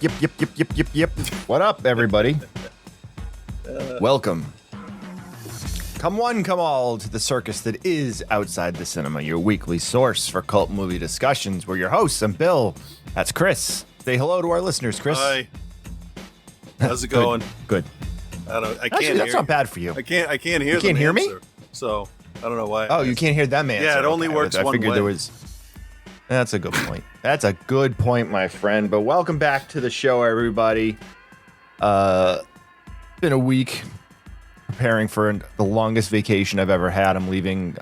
Yep. What up, everybody? Welcome. Come one, come all to the circus that is Outside the Cinema, your weekly source for cult movie discussions. We're your hosts. I'm Bill. That's Chris. Say hello to our listeners, Chris. Hi. How's it going? Good. I don't. I can't. Actually, that's hear not bad for you. I can't hear. You can't hear me? So I don't know why. Oh, you can't hear them answer. Yeah, it only works one I figured way. there was. That's a good point. That's a good point, my friend. But welcome back to the show, everybody. Been a week preparing for the longest vacation I've ever had. I'm leaving.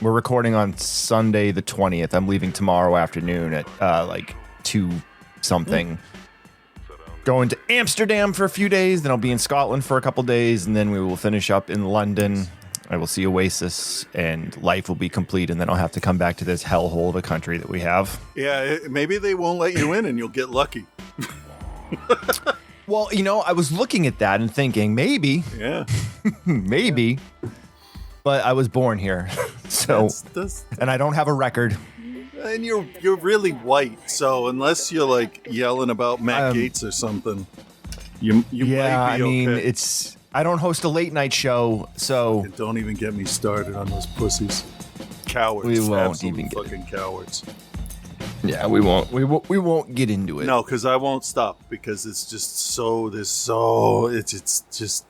We're recording on Sunday the 20th. I'm leaving tomorrow afternoon at like 2 something. Going to Amsterdam for a few days, then I'll be in Scotland for a couple days, and then we will finish up in London. I will see Oasis, and life will be complete, and then I'll have to come back to this hellhole of a country that we have. Yeah, maybe they won't let you in, and you'll get lucky. Well, you know, I was looking at that and thinking, maybe, maybe, but I was born here, so, and I don't have a record. And you're really white, so unless you're like yelling about Matt Gaetz or something, you might be okay. I mean, I don't host a late night show, so And don't even get me started on those pussies, cowards. We won't Absolute even get fucking cowards. yeah, we won't get into it. No, because I won't stop because it's just so it's just.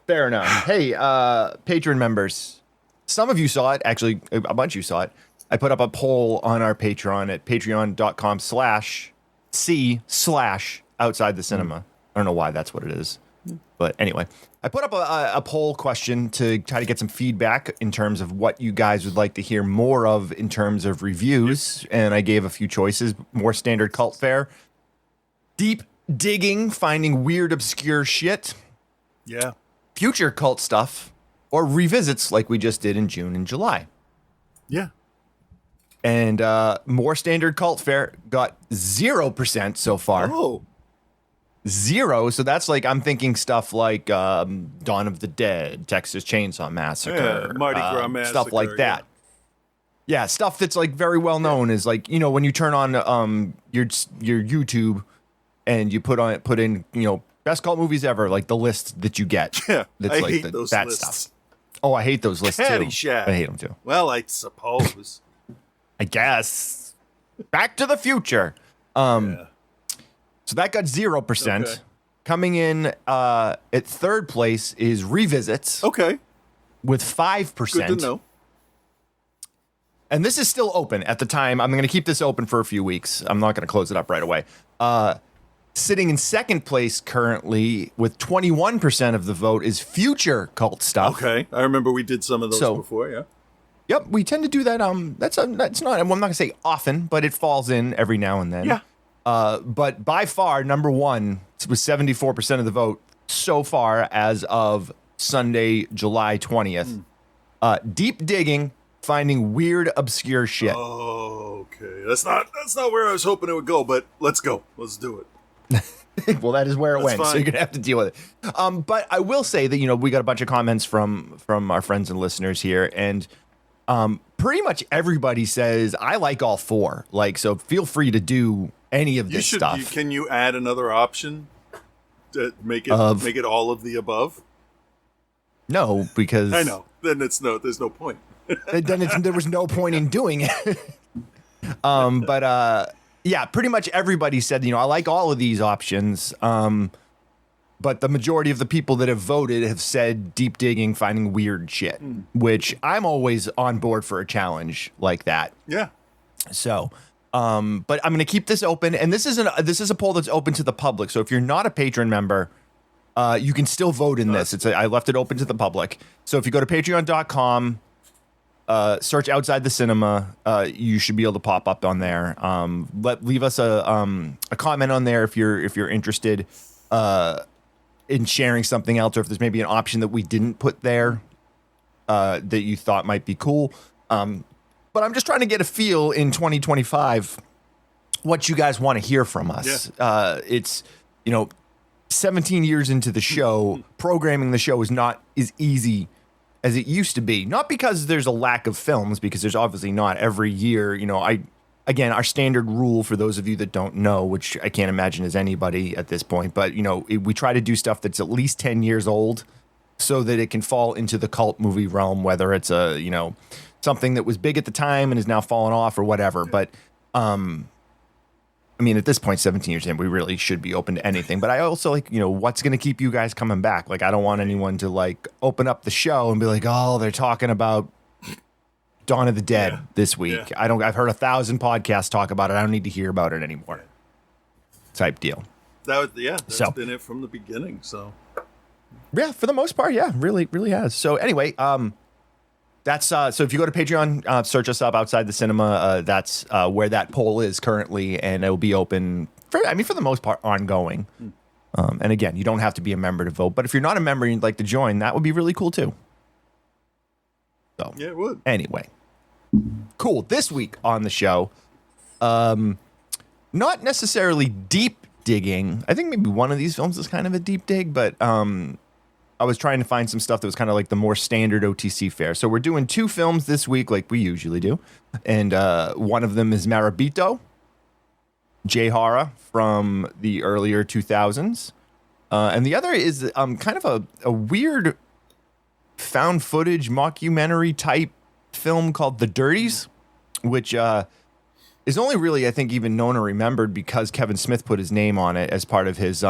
Fair enough. Hey, Patreon members. Some of you saw it. Actually, a bunch of you saw it. I put up a poll on our Patreon at patreon.com/c/outside the cinema. I don't know why that's what it is. But anyway, I put up a poll question to try to get some feedback in terms of what you guys would like to hear more of in terms of reviews. And I gave a few choices. More standard cult fare. Deep digging, finding weird, obscure shit. Yeah. Future cult stuff. Or revisits like we just did in June and July. Yeah. And more standard cult fare got 0% so far. Oh. 0. So that's like, I'm thinking stuff like Dawn of the Dead, Texas Chainsaw Massacre. Mardi Gras Massacre. Stuff like that. Yeah, stuff that's like very well known is like, you know, when you turn on your YouTube and you put in, you know, best cult movies ever, like the list that you get. Yeah, that's I like hate those that lists. stuff. Oh, I hate those lists too. Caddyshack. I hate them too. Well, I suppose. I guess. Back to the Future. So that got 0%. Okay. Coming in at third place is Revisits Okay. with 5%. Good to know. And this is still open at the time. I'm going to keep this open for a few weeks. I'm not going to close it up right away. Sitting in second place currently with 21% of the vote is future cult stuff. Okay. I remember we did some of those before, yeah. Yep, we tend to do that. That's not. Well, I'm not gonna say often, but it falls in every now and then. Yeah. But by far, number one with 74% of the vote so far as of Sunday, July 20th. Deep digging, finding weird, obscure shit. Oh, okay. That's not where I was hoping it would go, but let's go. Let's do it. Well, that is where it went, fine. so you're gonna have to deal with it. But I will say that, you know, we got a bunch of comments from our friends and listeners here, and pretty much everybody says I like all four. Like, so feel free to do any of this stuff. Can you add another option to make it all of the above? No, because I know. Then there's no point. there was no point in doing it. Yeah, pretty much everybody said, you know, I like all of these options. But the majority of the people that have voted have said deep digging, finding weird shit, which I'm always on board for a challenge like that. Yeah. So, but I'm going to keep this open, and this is a poll that's open to the public. So if you're not a patron member, you can still vote in this. I left it open to the public. So if you go to patreon.com, search Outside the Cinema, you should be able to pop up on there. Leave us a comment on there if you're interested in sharing something else, or if there's maybe an option that we didn't put there that you thought might be cool. But I'm just trying to get a feel in 2025 what you guys want to hear from us. Yeah. It's, you know, 17 years into the show, programming the show is not as easy as it used to be. Not because there's a lack of films, because there's obviously not. Every year, you know, again, our standard rule for those of you that don't know, which I can't imagine is anybody at this point, but we try to do stuff that's at least 10 years old so that it can fall into the cult movie realm, whether it's something that was big at the time and is now fallen off or whatever. But I mean, at this point, 17 years in, we really should be open to anything. But I also what's going to keep you guys coming back? Like, I don't want anyone to open up the show and be like, oh, they're talking about Dawn of the Dead this week. Yeah. I've heard 1,000 podcasts talk about it. I don't need to hear about it anymore. Type deal. That's been it from the beginning. So yeah, for the most part, yeah, really, really has. So anyway, that's so if you go to Patreon, search us up Outside the Cinema. That's where that poll is currently, and it will be open for the most part ongoing. And again, you don't have to be a member to vote, but if you're not a member and you'd like to join, that would be really cool too. So yeah, it would. Anyway, cool. This week on the show, not necessarily deep digging. I think maybe one of these films is kind of a deep dig, but I was trying to find some stuff that was kind of like the more standard OTC fare. So we're doing 2 films this week like we usually do. And one of them is Marebito, J-horror from the earlier 2000s. And the other is kind of a weird found footage mockumentary type film called The Dirties, which is only really, I think, even known or remembered because Kevin Smith put his name on it as part of his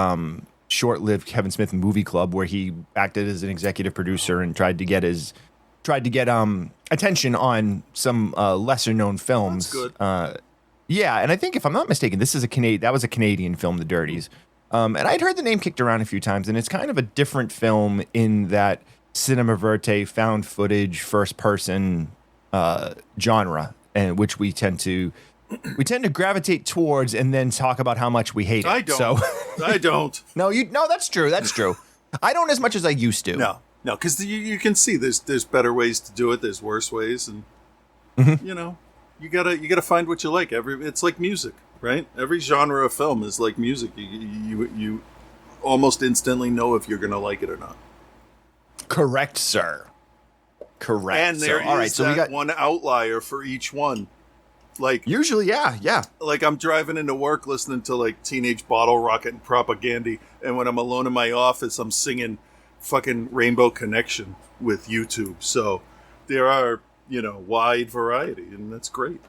short-lived Kevin Smith movie club, where he acted as an executive producer and tried to get attention on some lesser-known films. That's good. Yeah, and I think if I'm not mistaken, that was a Canadian film, The Dirties. And I'd heard the name kicked around a few times, and it's kind of a different film in that cinema verte, found footage, first-person genre, and which we tend to gravitate towards and then talk about how much we hate it. I don't. I don't. No, that's true. That's true. I don't as much as I used to. No, because you can see there's better ways to do it. There's worse ways, and you gotta find what you like. It's like music, right? Every genre of film is like music. You almost instantly know if you're gonna like it or not. Correct, sir. Correct. And there is we got one outlier for each one. Like usually, yeah. Like I'm driving into work listening to like Teenage Bottle Rocket and Propaganda, and when I'm alone in my office, I'm singing fucking Rainbow Connection with YouTube. So there are, wide variety, and that's great.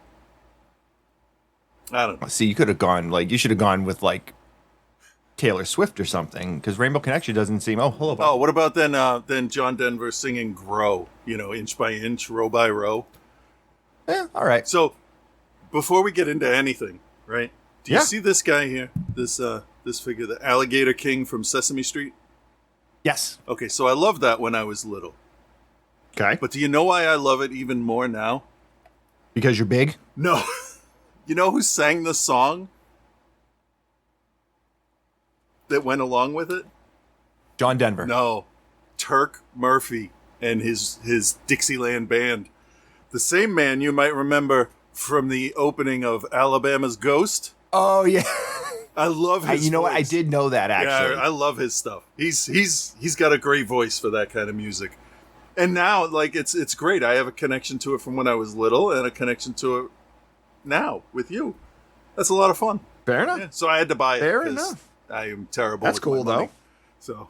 I don't know. See, you should have gone with like Taylor Swift or something, because Rainbow Connection doesn't seem. Oh, hello. Oh, what about then John Denver singing Grow? Inch by inch, row by row. Yeah, all right. So. Before we get into anything, right? Do you see this guy here? This figure, the Alligator King from Sesame Street? Yes. Okay, so I loved that when I was little. Okay. But do you know why I love it even more now? Because you're big? No. You know who sang the song that went along with it? John Denver. No. Turk Murphy and his Dixieland band. The same man you might remember from the opening of Alabama's Ghost. Oh yeah, I love his. You know what? I did know that actually. Yeah, I love his stuff. He's got a great voice for that kind of music. And now, like it's great. I have a connection to it from when I was little, and a connection to it now with you. That's a lot of fun. Fair enough. Yeah, so I had to buy it. Fair enough. I am terrible. That's with cool my money. though. So.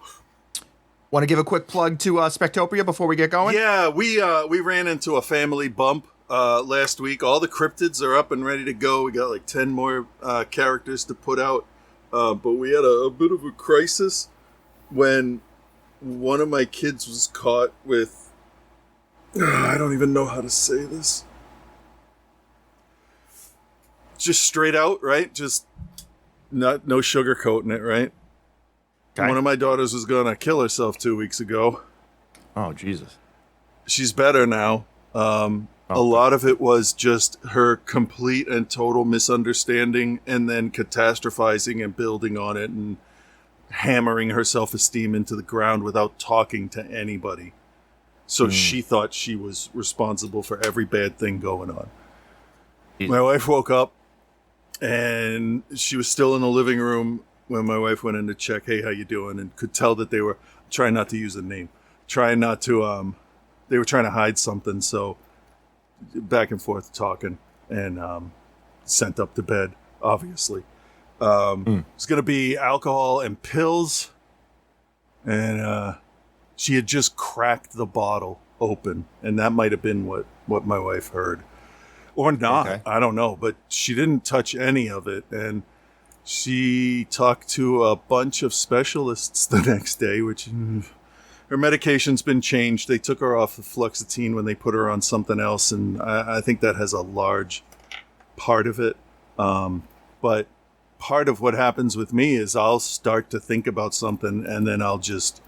Want to give a quick plug to Spectopia before we get going? Yeah, we ran into a family bump last week. All the cryptids are up and ready to go. We got like 10 more characters to put out. But we had a bit of a crisis when one of my kids was caught with... I don't even know how to say this. Just straight out, right? Just no sugarcoating it, right? Okay. One of my daughters was going to kill herself 2 weeks ago. Oh, Jesus. She's better now. A lot of it was just her complete and total misunderstanding and then catastrophizing and building on it and hammering her self-esteem into the ground without talking to anybody. So she thought she was responsible for every bad thing going on. My wife woke up and she was still in the living room when my wife went in to check, hey, how you doing? And could tell that they were trying not to use a name, trying not to, they were trying to hide something. So back and forth talking. And sent up to bed, obviously. It's going to be alcohol and pills. And she had just cracked the bottle open. And that might have been what my wife heard. Or not. Okay. I don't know. But she didn't touch any of it. And she talked to a bunch of specialists the next day, which her medication's been changed. They took her off the fluoxetine when they put her on something else. And I think that has a large part of it. But part of what happens with me is I'll start to think about something and then I'll just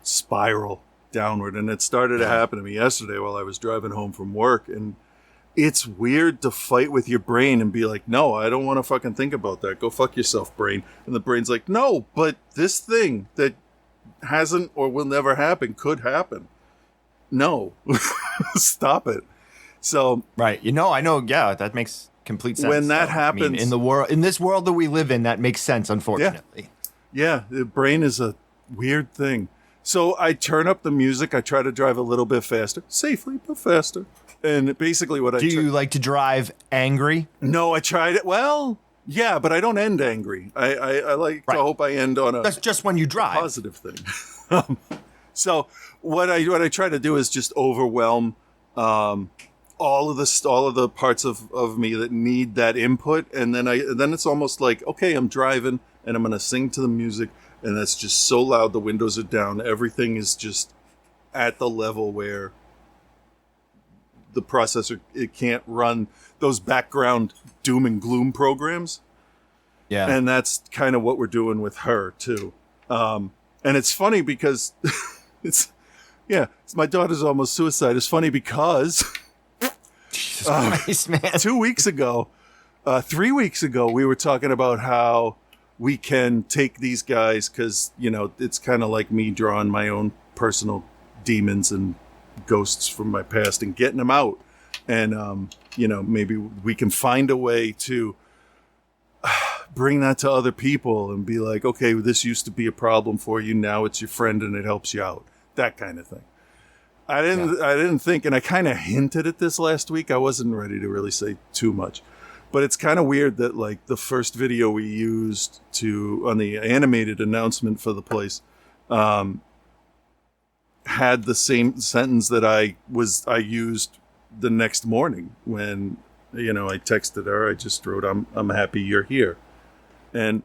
spiral downward. And it started to happen to me yesterday while I was driving home from work. And it's weird to fight with your brain and be like, no, I don't want to fucking think about that. Go fuck yourself, brain. And the brain's like, no, but this thing that hasn't or will never happen could happen. No, stop it. So, right. I know. Yeah, that makes complete sense. When that happens in this world that we live in, that makes sense, unfortunately. Yeah, the brain is a weird thing. So I turn up the music. I try to drive a little bit faster, safely, but faster. And basically Do you like to drive angry? No, I tried it. Well, yeah, but I don't end angry. I like to hope I end on That's just when you drive. Positive thing. So what I try to do is just overwhelm all of the parts of me that need that input, and then it's almost like, okay, I'm driving and I'm gonna sing to the music, and that's just so loud. The windows are down. Everything is just at the level where the processor, it can't run those background doom and gloom programs. Yeah. And that's kind of what we're doing with her too. And it's funny because it's my daughter's almost suicide. It's funny because Jesus Christ, man. 3 weeks ago, we were talking about how we can take these guys, because, it's kind of like me drawing my own personal demons and ghosts from my past and getting them out. And, maybe we can find a way to bring that to other people and be like, okay, this used to be a problem for you. Now it's your friend and it helps you out. That kind of thing. I didn't think, and I kind of hinted at this last week. I wasn't ready to really say too much, but it's kind of weird that like the first video we used on the animated announcement for the place, had the same sentence that I used the next morning when, I texted her. I just wrote, I'm happy you're here. And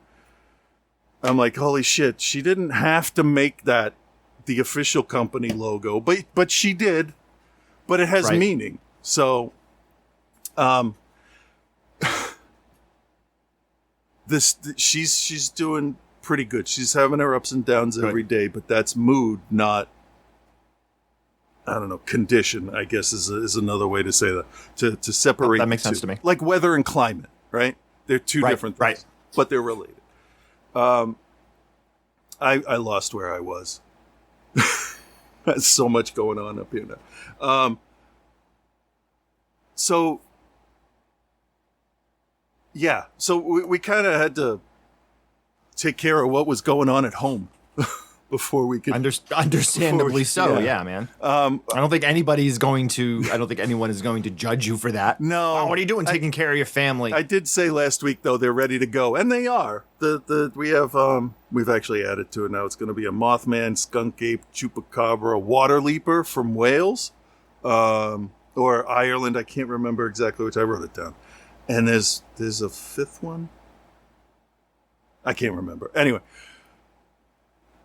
I'm like, holy shit, she didn't have to make that the official company logo, but she did, but it has meaning. So, she's doing pretty good. She's having her ups and downs every day, but that's mood, not, I don't know, condition, I guess is another way to say that. To separate. That makes sense to me. Like weather and climate, right? They're two different things, but they're related. I lost where I was. There's so much going on up here now. So we kind of had to take care of what was going on at home before we could. Understandably so, yeah, man. I don't think anyone is going to judge you for that. No. Oh, what are you doing taking care of your family? I did say last week, though, they're ready to go, and they are. We've actually added to it now. It's going to be a Mothman, skunk ape, chupacabra, water leaper from Wales, or Ireland. I can't remember exactly which. I wrote it down. And there's a fifth one. I can't remember. Anyway,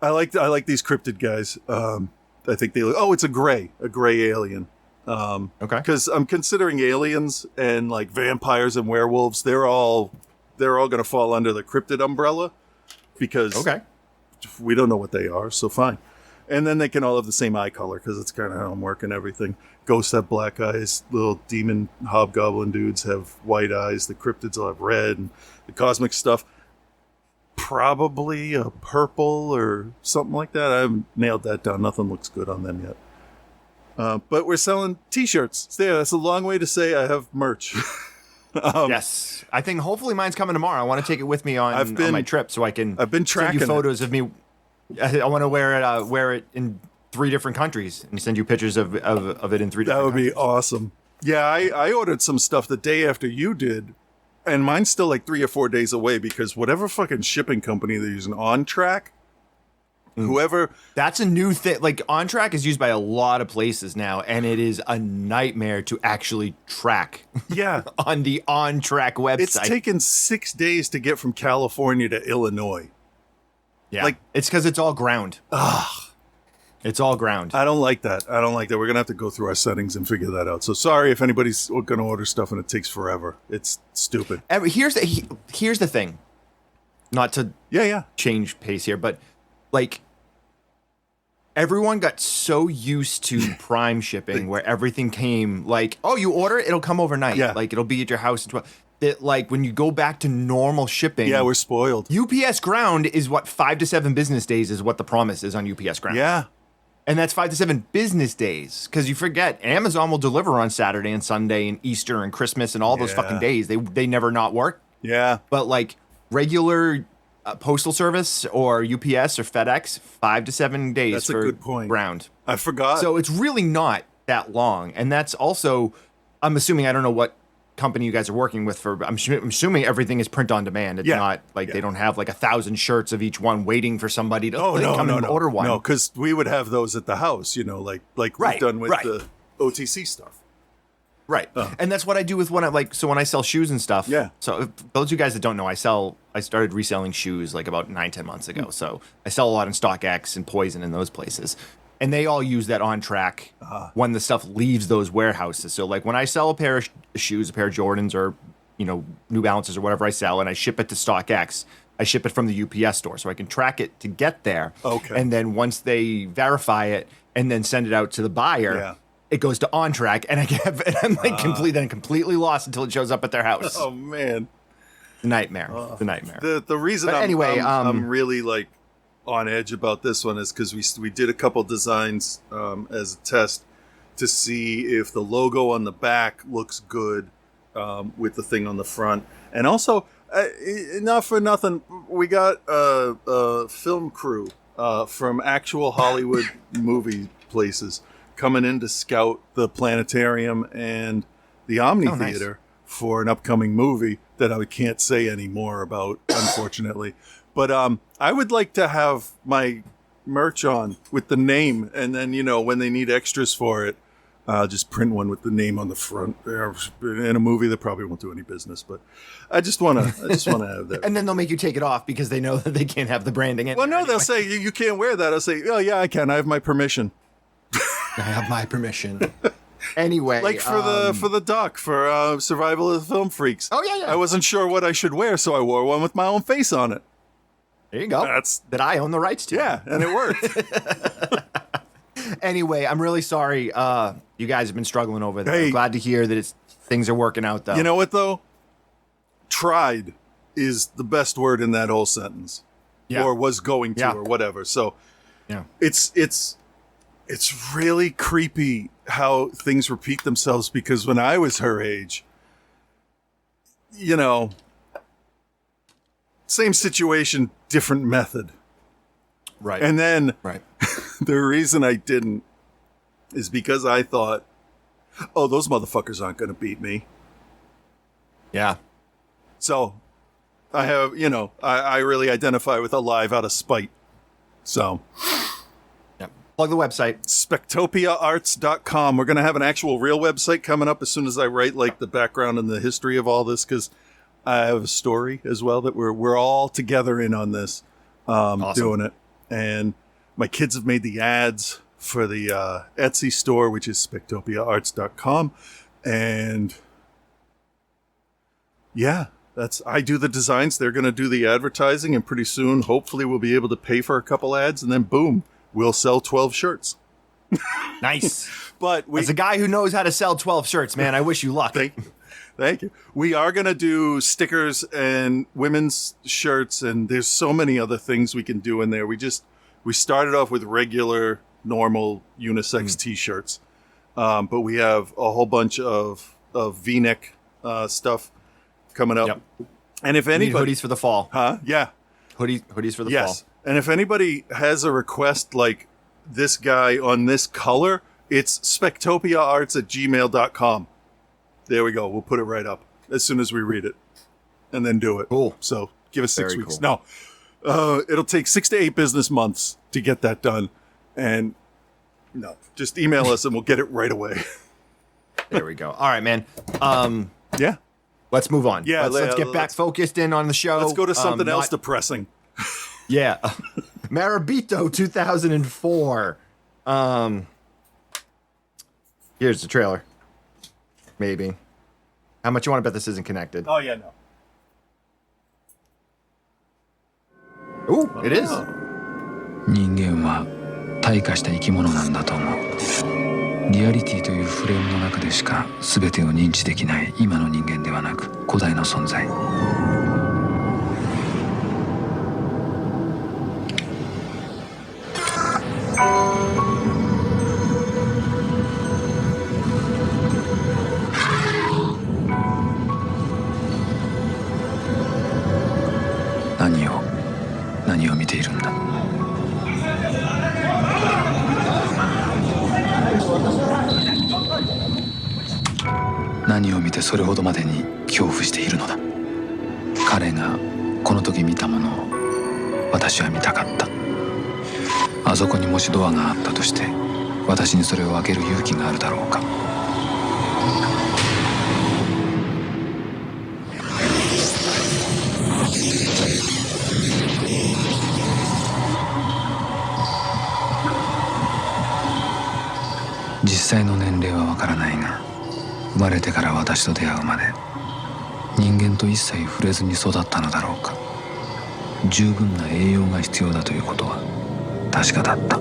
I like these cryptid guys. I think they look. Oh, it's a gray alien. Okay. Because I'm considering aliens and like vampires and werewolves. They're all going to fall under the cryptid umbrella because we don't know what they are. So fine. And then they can all have the same eye color because it's kind of how I'm working everything. Ghosts have black eyes. Little demon hobgoblin dudes have white eyes. The cryptids will have red. And the cosmic stuff, probably a purple or something like that. I haven't nailed that down. Nothing looks good on them yet. But we're selling T-shirts. So yeah, that's a long way to say I have merch. Yes. I think hopefully mine's coming tomorrow. I want to take it with me on my trip so I can I've been tracking send you photos of me. I want to wear it in 3 different countries and send you pictures of it in 3 different countries. That would be awesome. Yeah, I ordered some stuff the day after you did, And mine's still like 3 or 4 days away because whatever fucking shipping company they're using, On Track, whoever. That's a new thing. Like, OnTrack is used by a lot of places now, and it is a nightmare to actually track. Yeah. On the OnTrack website. It's taken 6 days to get from California to Illinois. Yeah. Like, it's because it's all ground. Ugh. It's all ground. I don't like that. We're going to have to go through our settings and figure that out. So sorry if anybody's going to order stuff and it takes forever. It's stupid. Here's the thing. Not to change pace here, but like everyone got so used to Prime shipping where everything came like, oh, you order it, it'll come overnight. Yeah. Like it'll be at your house in 12. That like when you go back to normal shipping. Yeah, we're spoiled. UPS ground is what 5 to 7 business days is what the promise is on UPS ground. Yeah. And that's 5 to 7 business days. Because you forget, Amazon will deliver on Saturday and Sunday and Easter and Christmas and all those fucking days. They never not work. Yeah. But like regular postal service or UPS or FedEx, 5 to 7 days That's for a good point. ground. I forgot. So it's really not that long. And that's also, I'm assuming, I don't know what company you guys are working with for, I'm assuming everything is print on demand. It's not like they don't have like 1,000 shirts of each one waiting for somebody to come and order one. No, because we would have those at the house, like we've done with the OTC stuff. Right. And that's what I do with when I sell shoes and stuff. Yeah. So if those of you guys that don't know, I started reselling shoes like about 9-10 months ago. So I sell a lot in StockX and Poison and those places. And they all use that on track when the stuff leaves those warehouses. So like when I sell a pair of shoes, a pair of Jordans or, New Balances or whatever I sell, and I ship it to StockX, I ship it from the UPS store so I can track it to get there. Okay. And then once they verify it and then send it out to the buyer, it goes to on track, and I'm like completely lost until it shows up at their house. Oh man, the nightmare. The nightmare. The reason I'm really like on edge about this one is because we did a couple designs as a test to see if the logo on the back looks good with the thing on the front, and also not for nothing, we got a film crew from actual Hollywood movie places coming in to scout the planetarium and the Omni Theater for an upcoming movie that I can't say any more about, unfortunately. But I would like to have my merch on with the name, and then, when they need extras for it, just print one with the name on the front. In a movie that probably won't do any business, but I just want to have that. And then they'll make you take it off because they know that they can't have the branding in. Well, no, they'll say you can't wear that. I'll say, oh yeah, I can. I have my permission. I have my permission. Anyway, like for the doc for Survival of the Film Freaks. Oh yeah. I wasn't sure what I should wear, so I wore one with my own face on it. There you go. That I own the rights to. Yeah, and it worked. Anyway, I'm really sorry. You guys have been struggling over there. Hey. I'm glad to hear that things are working out, though. You know what though? Tried is the best word in that whole sentence, or was going to, or whatever. So, it's really creepy how things repeat themselves, because when I was her age, same situation, different method. Right. And then the reason I didn't is because I thought, oh, those motherfuckers aren't going to beat me. Yeah. So I have, I really identify with Alive out of spite. So... Plug the website. Spectopiaarts.com. We're going to have an actual real website coming up as soon as I write like the background and the history of all this, because I have a story as well that we're all together in on this, doing it. And my kids have made the ads for the Etsy store, which is spectopiaarts.com. And I do the designs. They're going to do the advertising, and pretty soon, hopefully, we'll be able to pay for a couple ads, and then boom. We'll sell 12 shirts. Nice. But as a guy who knows how to sell 12 shirts, man, I wish you luck. Thank you. We are going to do stickers and women's shirts, and there's so many other things we can do in there. We started off with regular, normal unisex t-shirts. But we have a whole bunch of V-neck stuff coming up. Yep. And if anybody... hoodies for the fall. Huh? Yeah. Hoodies for the fall. And if anybody has a request like this guy on this color, it's spectopiaarts@gmail.com. There we go. We'll put it right up as soon as we read it. and then do it. Cool. So give us 6 Very weeks. cool. No, it'll take 6 to 8 business months to get that done. And no, just email us and we'll get it right away. There we go. All right, man. Yeah. Let's move on. Yeah, let's get back focused in on the show. Let's go to something else depressing. Yeah. Marebito 2004. Here's the trailer. Maybe. How much you want to bet this isn't connected? Oh, yeah, no. Ooh, it is. 人間は退化した生き物なんだと思う。リアリティというフレームの中でしか全てを認知できない今の人間ではなく古代の存在。何を見ているんだ。何を見てそれほどまでに恐怖しているのだ。彼がこの時見たものを私は見たかった。あそこにもしドアがあったとして私にそれを開ける勇気があるだろうか。実際の年齢はわからないが生まれてから私と出会うまで人間と一切触れずに育ったのだろうか。十分な栄養が必要だということは確かだった。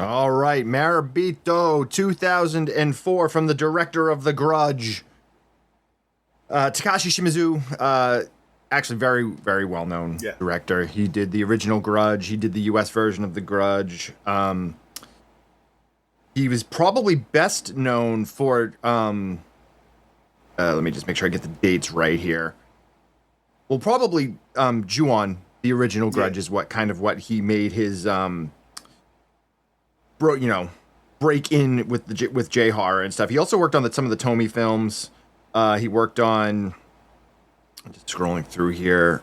All right, Marebito 2004 from the director of The Grudge. Takashi Shimizu, actually very, very well-known director. He did the original Grudge. He did the U.S. version of The Grudge. He was probably best known for... let me just make sure I get the dates right here. Well, probably Ju-on, the original Grudge, is what he made his... break in with J-horror and stuff. He also worked on some of the Tomy films. He worked on, I'm just scrolling through here.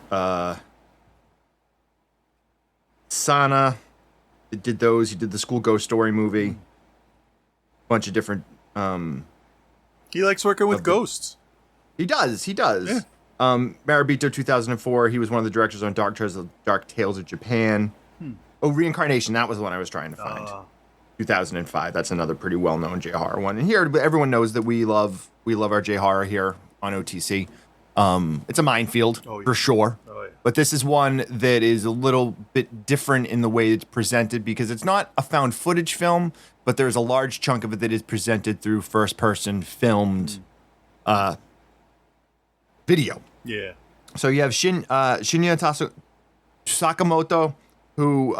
Sana, he did those. He did the School Ghost Story movie. Bunch of different. He likes working with ghosts. He does. Yeah. Marebito 2004. He was one of the directors on Dark Tales of Japan. Oh, Reincarnation. That was the one I was trying to find. 2005. That's another pretty well-known J-horror one. And here, everyone knows that we love our J-horror here on OTC. It's a minefield for sure. Oh, yeah. But this is one that is a little bit different in the way it's presented because it's not a found footage film, but there's a large chunk of it that is presented through first-person filmed video. Yeah. So you have Shinya Sakamoto, who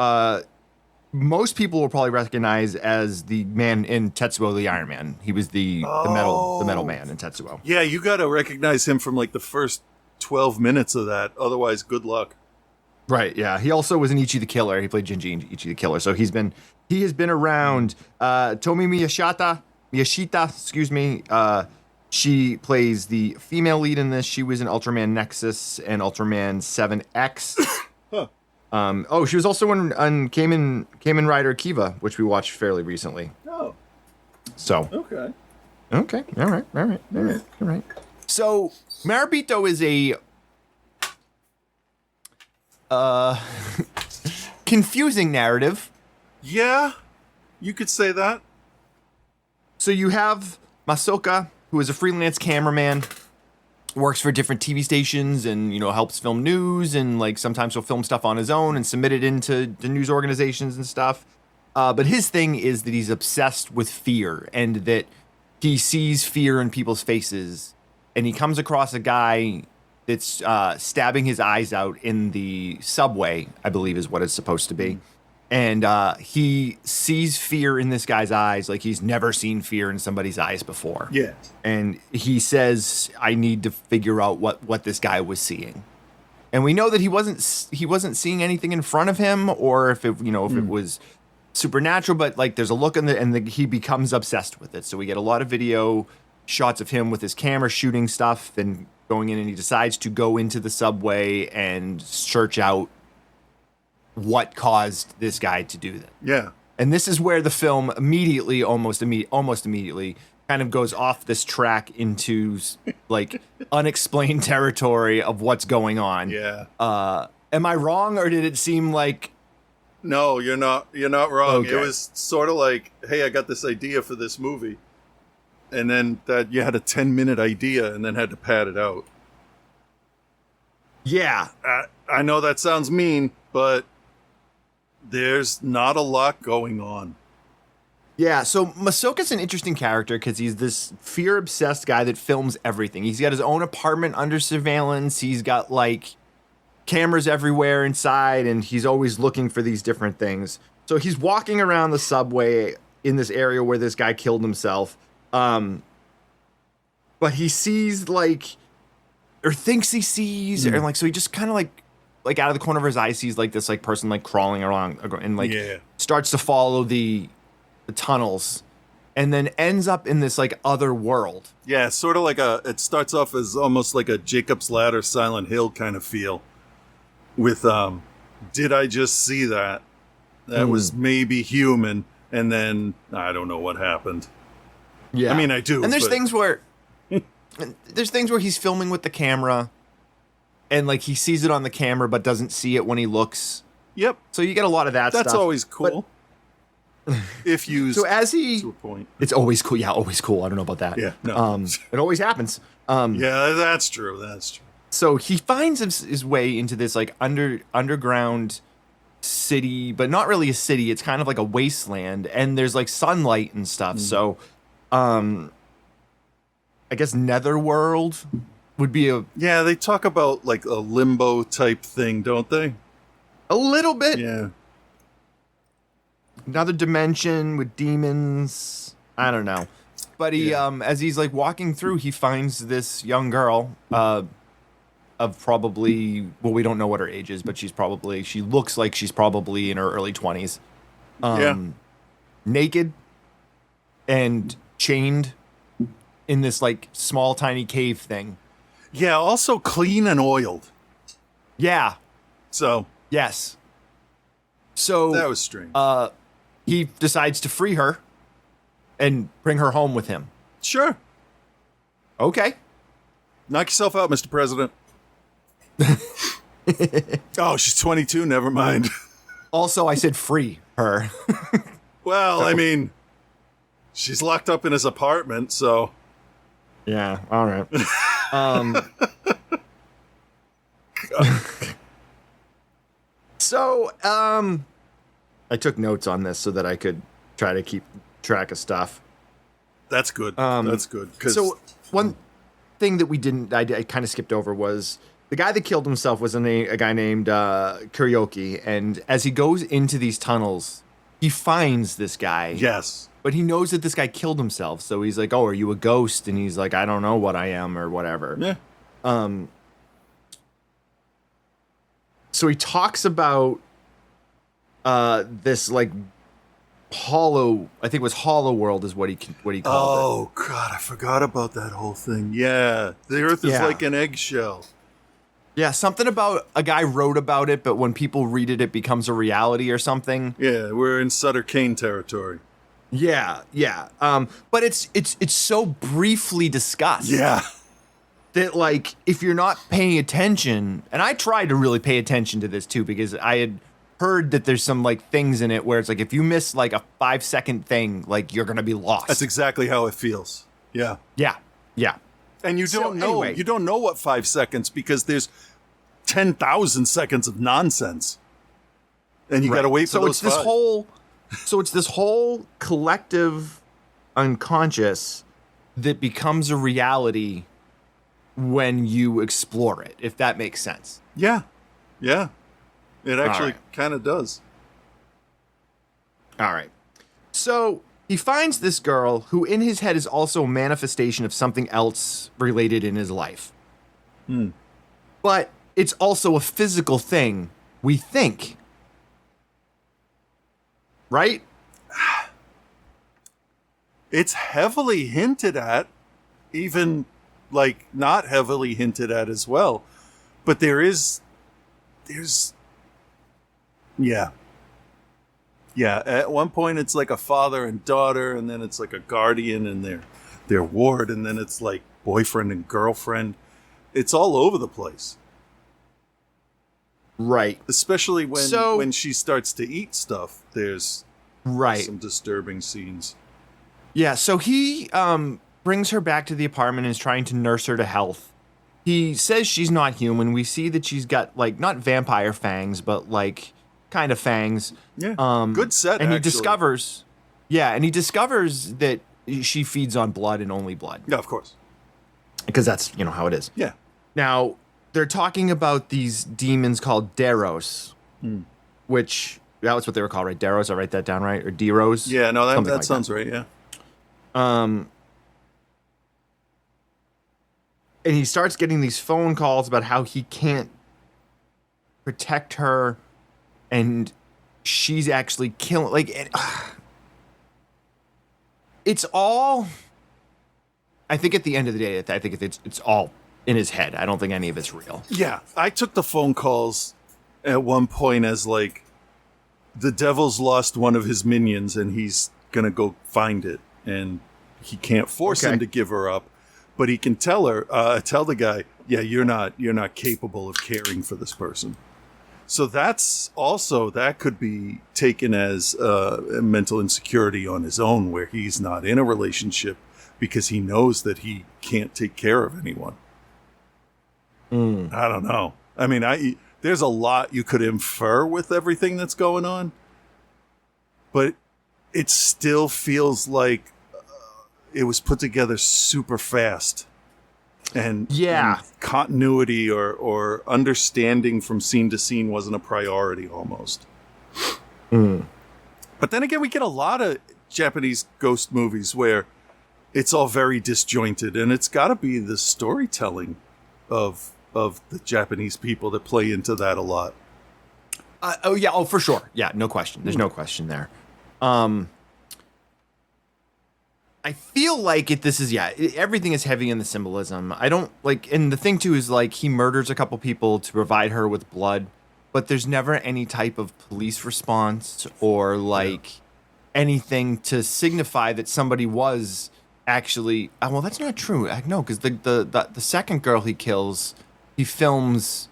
most people will probably recognize as the man in Tetsuo the Iron Man. He was the metal man in Tetsuo. Yeah, you got to recognize him from like the first 12 minutes of that. Otherwise, good luck. Right, yeah. He also was in Ichi the Killer. He played Jinji in Ichi the Killer. So he has been around. Tomi Miyashita, excuse me. She plays the female lead in this. She was in Ultraman Nexus and Ultraman 7X. She was also in Kamen Rider Kiva, which we watched fairly recently. Oh. So. Okay. All right. So, Marebito is a confusing narrative. Yeah, you could say that. So you have Masoka, who is a freelance cameraman, works for different TV stations and, helps film news and sometimes he'll film stuff on his own and submit it into the news organizations and stuff. But his thing is that he's obsessed with fear and that he sees fear in people's faces and he comes across a guy that's stabbing his eyes out in the subway, I believe is what it's supposed to be. And he sees fear in this guy's eyes like he's never seen fear in somebody's eyes before. Yeah. And he says, I need to figure out what this guy was seeing. And we know that he wasn't seeing anything in front of him, or if it was supernatural, but like there's a look he becomes obsessed with it. So we get a lot of video shots of him with his camera shooting stuff, then going in, and he decides to go into the subway and search out what caused this guy to do that. Yeah. And this is where the film almost immediately kind of goes off this track into like unexplained territory of what's going on. Yeah. Am I wrong, or did it seem like... No, you're not wrong. Okay. It was sort of like, hey, I got this idea for this movie. And then that you had a 10-minute idea and then had to pad it out. Yeah. I know that sounds mean, but there's not a lot going on. Yeah, so Masoka's an interesting character because he's this fear-obsessed guy that films everything. He's got his own apartment under surveillance. He's got, like, cameras everywhere inside, and he's always looking for these different things. So he's walking around the subway in this area where this guy killed himself. But he sees, like, or thinks he sees, or, like, so he just kind of, like out of the corner of his eye sees, like, this, like, person, like, crawling around and, like, starts to follow the tunnels, and then ends up in this like other world. Yeah, sort of like it starts off as almost like a Jacob's Ladder Silent Hill kind of feel with did I just see that was maybe human, and then I don't know what happened. Yeah, I mean, I do. And there's things where he's filming with the camera, and like he sees it on the camera but doesn't see it when he looks. Yep. So you get a lot of that stuff. That's always cool. If used to a point. It's always cool. Yeah, always cool. I don't know about that. Yeah, no. It always happens. Yeah, that's true. So he finds his way into this like underground city, but not really a city. It's kind of like a wasteland, and there's like sunlight and stuff. So, I guess Netherworld would be Yeah, they talk about like a limbo type thing, don't they? a little bit. Yeah. Another dimension with demons. I don't know. But he, as he's like walking through, he finds this young girl, of probably, well, we don't know what her age is, but she looks like she's probably in her early 20s. Naked and chained in this like small, tiny cave thing. Yeah, also clean and oiled. Yeah. So. Yes. So. That was strange. He decides to free her and bring her home with him. Sure. Okay. Knock yourself out, Mr. President. Oh, she's 22. Never mind. Also, I said free her. Well, I mean, she's locked up in his apartment, so. Yeah, all right. So, I took notes on this so that I could try to keep track of stuff. That's good. That's good. So, one thing that I kind of skipped over was the guy that killed himself was a guy named Kuryoki, and as he goes into these tunnels, he finds this guy. Yes. But he knows that this guy killed himself, so he's like, "Oh, are you a ghost?" And he's like, "I don't know what I am or whatever." Yeah. So he talks about this like hollow. I think it was Hollow World is what he called it. Oh God, I forgot about that whole thing. Yeah, the Earth is like an eggshell. Yeah, something about a guy wrote about it, but when people read it, it becomes a reality or something. Yeah, we're in Sutter Kane territory. Yeah. But it's so briefly discussed. Yeah. That like if you're not paying attention, and I tried to really pay attention to this too because I had heard that there's some like things in it where it's like if you miss like a 5-second thing, like you're gonna be lost. That's exactly how it feels. Yeah. Yeah. And you don't know. Anyway. You don't know what 5 seconds because there's 10,000 seconds of nonsense, and you got to wait for those. So it's this whole collective unconscious that becomes a reality when you explore it, if that makes sense. Yeah. It actually kind of does. All right. So he finds this girl who in his head is also a manifestation of something else related in his life. But it's also a physical thing, we think. Right? It's heavily hinted at, even like not heavily hinted at as well. But there's yeah. Yeah, at one point it's like a father and daughter, and then it's like a guardian and their ward, and then it's like boyfriend and girlfriend. It's all over the place. Right. Especially when she starts to eat stuff, there's some disturbing scenes. Yeah, so he brings her back to the apartment and is trying to nurse her to health. He says she's not human. We see that she's got, like, not vampire fangs, but, like, kind of fangs. Yeah, good set, and actually. He discovers that she feeds on blood and only blood. Yeah, of course. Because that's, how it is. Yeah. Now, they're talking about these demons called Deros, which, that was what they were called, right? Deros, I write that down right? Or Deros? Yeah, no, that sounds right, yeah. And he starts getting these phone calls about how he can't protect her, and she's actually killing. Like, it's all. I think at the end of the day, I think it's all in his head. I don't think any of it's real. Yeah, I took the phone calls at one point as like the devil's lost one of his minions, and he's gonna go find it, and he can't force him to give her up. But he can tell the guy, yeah, you're not capable of caring for this person. So that could be taken as a mental insecurity on his own, where he's not in a relationship because he knows that he can't take care of anyone. I don't know. I mean, there's a lot you could infer with everything that's going on, but it still feels like it was put together super fast, and continuity or understanding from scene to scene wasn't a priority almost. But then again, we get a lot of Japanese ghost movies where it's all very disjointed, and it's got to be the storytelling of the Japanese people that play into that a lot. For sure. Yeah, no question. There's no question there. I feel like everything is heavy in the symbolism. I don't like, and the thing too is like he murders a couple people to provide her with blood, but there's never any type of police response or anything to signify that somebody was actually. Well, that's not true. No, because the second girl he kills, he films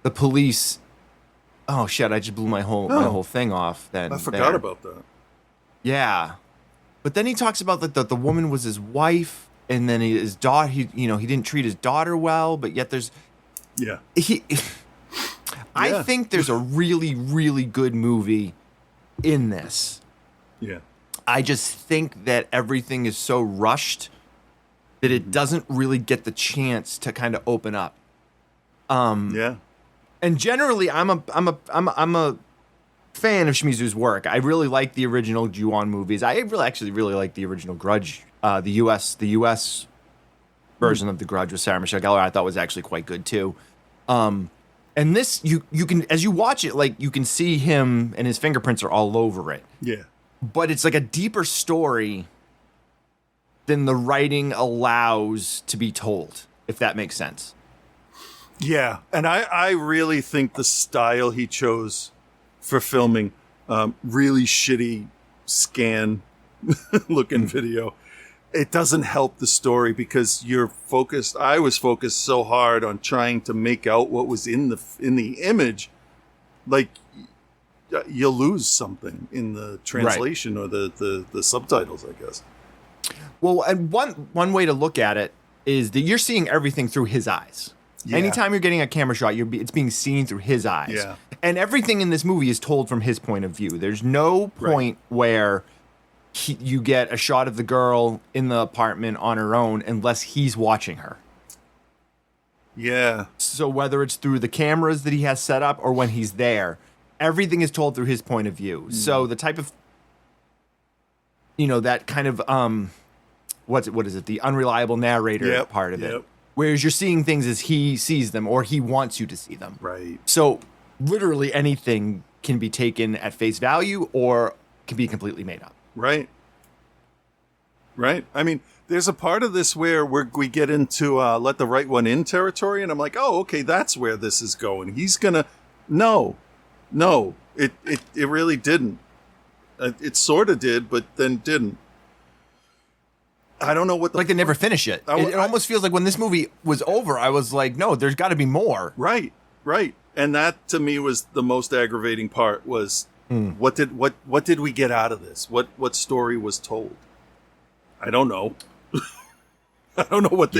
the police. Oh shit! I just blew my whole thing off. Then I forgot about that. Yeah. But then he talks about that the woman was his wife, and then his daughter. He didn't treat his daughter well, but yet there's. Yeah. I think there's a really, really good movie in this. Yeah. I just think that everything is so rushed that it doesn't really get the chance to kind of open up. Yeah. And generally, I'm a fan of Shimizu's work. I really like the original Ju-on movies. I really like the original Grudge. The U.S. version of the Grudge with Sarah Michelle Gellar I thought was actually quite good too. And this you can, as you watch it, like you can see him and his fingerprints are all over it. Yeah. But it's like a deeper story than the writing allows to be told, if that makes sense. Yeah, and I really think the style he chose for filming, really shitty scan looking video, it doesn't help the story because I was focused so hard on trying to make out what was in the image, like you'll lose something in the translation or the subtitles, I guess. Well, and one way to look at it is that you're seeing everything through his eyes. Yeah. Anytime you're getting a camera shot, it's being seen through his eyes. Yeah. And everything in this movie is told from his point of view. There's no point where you get a shot of the girl in the apartment on her own unless he's watching her. Yeah. So whether it's through the cameras that he has set up or when he's there, everything is told through his point of view. So the type of, that kind of what is it? The unreliable narrator part of it. Whereas you're seeing things as he sees them or he wants you to see them. Right. So literally anything can be taken at face value or can be completely made up. Right. Right. I mean, there's a part of this where we get into let the right one in territory, and I'm like, oh, okay, that's where this is going. He's gonna no, it really didn't. It sort of did, but then didn't. I don't know what like they never finish it. It almost feels like when this movie was over, I was like, no, there's got to be more. Right. And that to me was the most aggravating part. Was what did we get out of this? What story was told? I don't know. I don't know what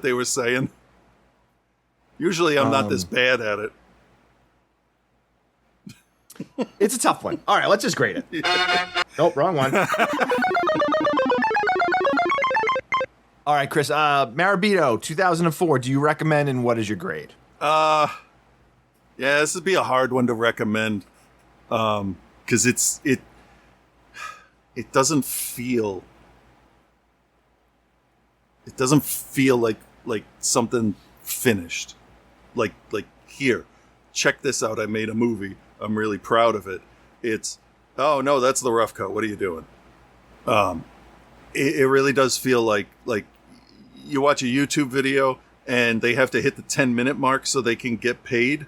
they were saying. Usually I'm not this bad at it. It's a tough one. All right, let's just grade it. Nope, wrong one. All right, Chris. Marebito, 2004. Do you recommend, and what is your grade? Yeah, this would be a hard one to recommend, because it doesn't feel. It doesn't feel like something finished. Like here, check this out. I made a movie. I'm really proud of it. It's, oh no, that's the rough cut. What are you doing? It really does feel like you watch a YouTube video and they have to hit the 10-minute mark so they can get paid.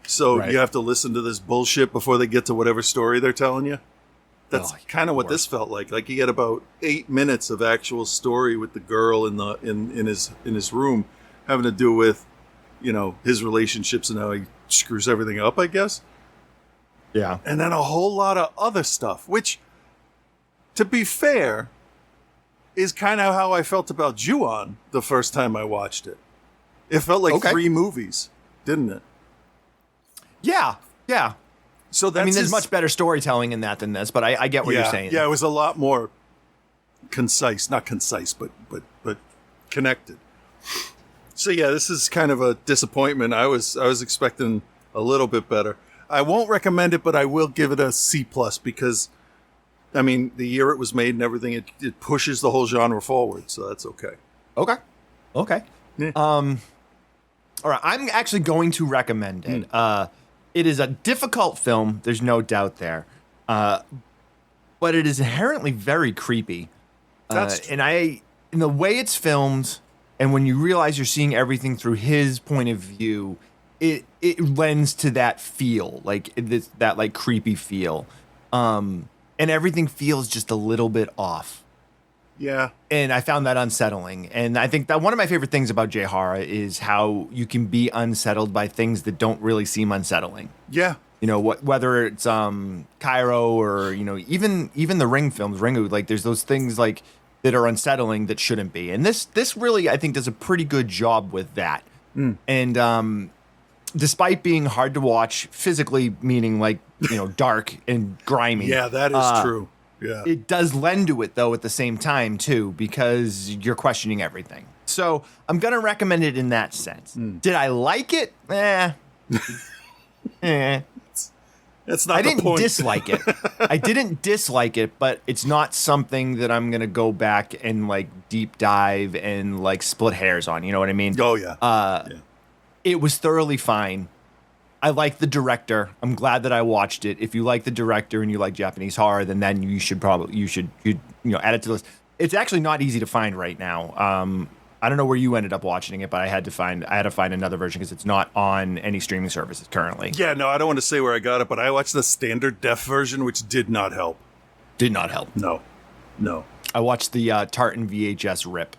So you have to listen to this bullshit before they get to whatever story they're telling you. That's kind of what this felt like. Like you get about 8 minutes of actual story with the girl in his room, having to do with, his relationships and how he screws everything up, I guess. Yeah. And then a whole lot of other stuff, which, to be fair, is kind of how I felt about Ju-on the first time I watched it. It felt like 3 movies, didn't it? Yeah. So that's there's much better storytelling in that than this, but I get what you're saying. Yeah, it was a lot more concise. Not concise, but connected. So yeah, this is kind of a disappointment. I was expecting a little bit better. I won't recommend it, but I will give it a C+ because, the year it was made and everything, it pushes the whole genre forward, so that's okay. Okay. Yeah. All right, I'm actually going to recommend it. It is a difficult film, there's no doubt there. But it is inherently very creepy. That's true. And in the way it's filmed, and when you realize you're seeing everything through his point of view, it lends to that feel, that creepy feel. And everything feels just a little bit off. Yeah. And I found that unsettling. And I think that one of my favorite things about J-horror is how you can be unsettled by things that don't really seem unsettling. Yeah. Whether it's Cairo or, even the Ring films, Ringu, there's those things that are unsettling that shouldn't be. And this really, I think, does a pretty good job with that. And despite being hard to watch physically, meaning dark and grimy. Yeah, that is true. Yeah. It does lend to it, though, at the same time, too, because you're questioning everything. So I'm going to recommend it in that sense. Did I like it? That's not I the didn't point. dislike it. I didn't dislike it, but it's not something that I'm going to go back and, deep dive and, split hairs on. You know what I mean? Oh, yeah. It was thoroughly fine. I like the director. I'm glad that I watched it. If you like the director and you like Japanese horror, then you should add it to the list. It's actually not easy to find right now. I don't know where you ended up watching it, but I had to find another version because it's not on any streaming services currently. Yeah, no, I don't want to say where I got it, but I watched the standard def version, which did not help. Did not help. No. I watched the Tartan VHS rip.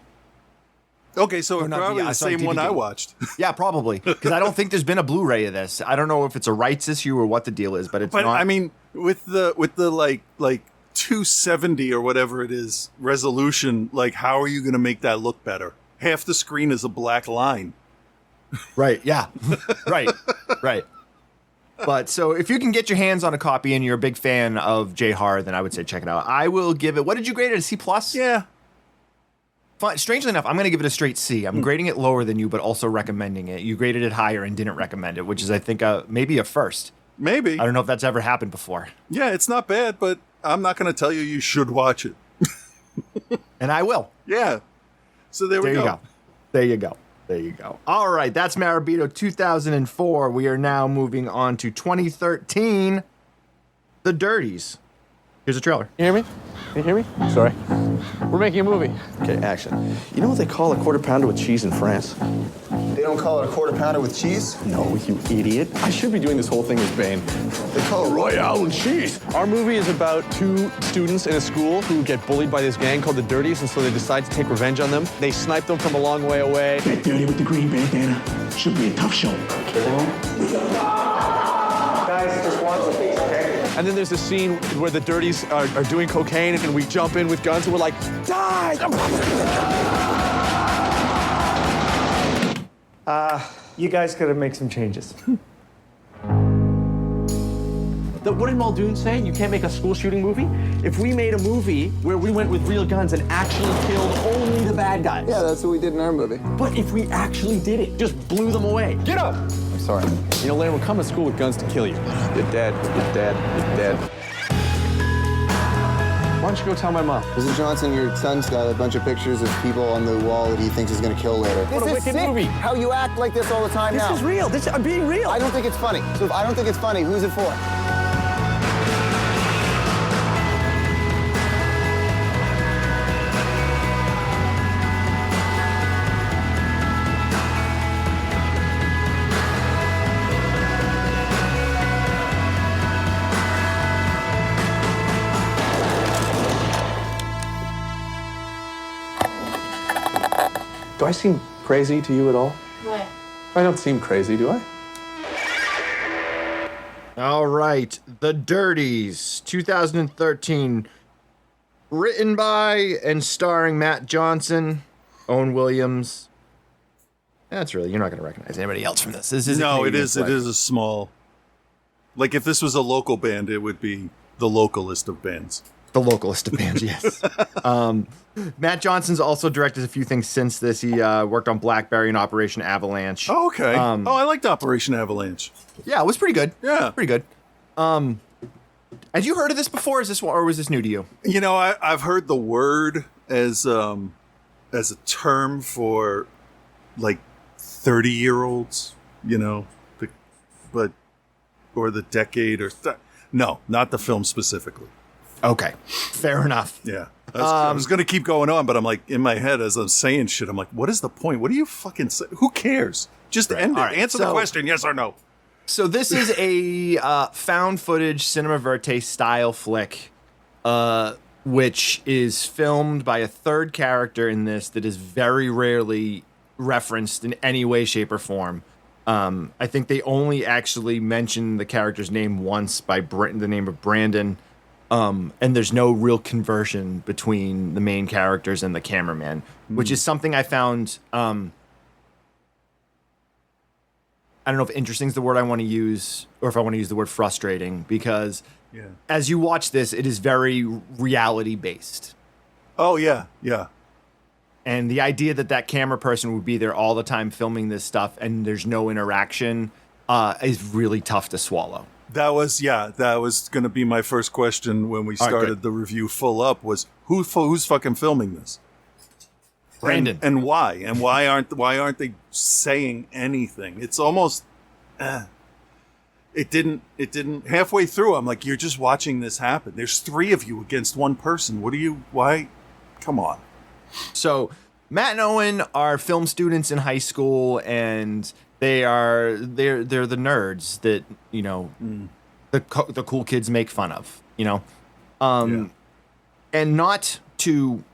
Okay, so it's probably the same one I watched. Yeah, probably. Because I don't think there's been a Blu-ray of this. I don't know if it's a rights issue or what the deal is, but it's not. With the 270 or whatever it is resolution, how are you going to make that look better? Half the screen is a black line. Right, yeah. Right. But so if you can get your hands on a copy and you're a big fan of J-horror, then I would say check it out. I will give it, what did you grade it, a C+? Yeah. Strangely enough, I'm going to give it a straight C. I'm grading it lower than you, but also recommending it. You graded it higher and didn't recommend it, which is, I think, maybe a first. Maybe. I don't know if that's ever happened before. Yeah, it's not bad, but I'm not going to tell you should watch it. And I will. Yeah. So there we There go. you go. There you go. There you go. All right, that's Marebito 2004. We are now moving on to 2013, The Dirties. Here's a trailer. You hear me? Can you hear me? Sorry. We're making a movie. Okay, action. You know what they call a quarter pounder with cheese in France? They don't call it a quarter pounder with cheese? No, you idiot. I should be doing this whole thing as Bane. They call it Royale and cheese. Our movie is about two students in a school who get bullied by this gang called the Dirties, and so they decide to take revenge on them. They snipe them from a long way away. That dirty with the green bandana should be a tough show. And then there's a scene where the Dirties are doing cocaine, and we jump in with guns, and we're like, die! You guys gotta make some changes. What did Muldoon say? You can't make a school shooting movie? If we made a movie where we went with real guns and actually killed only the bad guys. Yeah, that's what we did in our movie. But if we actually did it, just blew them away. Get up! I'm sorry. You know, Larry, we're coming to school with guns to kill you. You're dead. You're dead. You're dead. Why don't you go tell my mom? Mr. Johnson, your son's got a bunch of pictures of people on the wall that he thinks he's gonna kill later. What a This is wicked sick, movie. how you act like this all the time now. This is real. I'm being real. I don't think it's funny. So if I don't think it's funny, who's it for? Do I seem crazy to you at all? What? I don't seem crazy, do I? All right, The Dirties, 2013. Written by and starring Matt Johnson, Owen Williams. That's really, you're not going to recognize anybody else from this. This is No, it is a small. Like, if this was a local band, it would be the localist of bands. The localist of bands, yes. Matt Johnson's also directed a few things since this. He worked on Blackberry and Operation Avalanche. Oh, okay. I liked Operation Avalanche. Yeah, it was pretty good. Yeah. Pretty good. Had you heard of this before? Or was this new to you? You know, I've heard the word as a term for like 30-year-olds, you know, or the decade no, not the film specifically. Okay, fair enough. Yeah. I was going to keep going on, but I'm like, in my head, as I'm saying shit, I'm like, what is the point? What do you fucking say? Who cares? Just end it. All right, Answer the so- question, yes or no. So this is a found footage cinema verite style flick, which is filmed by a third character in this that is very rarely referenced in any way, shape, or form. I think they only actually mention the character's name once by the name of Brandon. And there's no real conversion between the main characters and the cameraman, which is something I found. I don't know if interesting is the word I want to use, or if I want to use the word frustrating, because as you watch this, it is very reality based. Oh, yeah, yeah. And the idea that camera person would be there all the time filming this stuff and there's no interaction is really tough to swallow. That was going to be my first question when we All right, started good. the review full up was who's fucking filming this? Brandon. And why? And why aren't they saying anything? It's almost it didn't halfway through I'm like, you're just watching this happen. There's 3 of you against 1 person. Why? Come on. So Matt and Owen are film students in high school, and they're the nerds that, you know, the cool kids make fun of, you know. And not to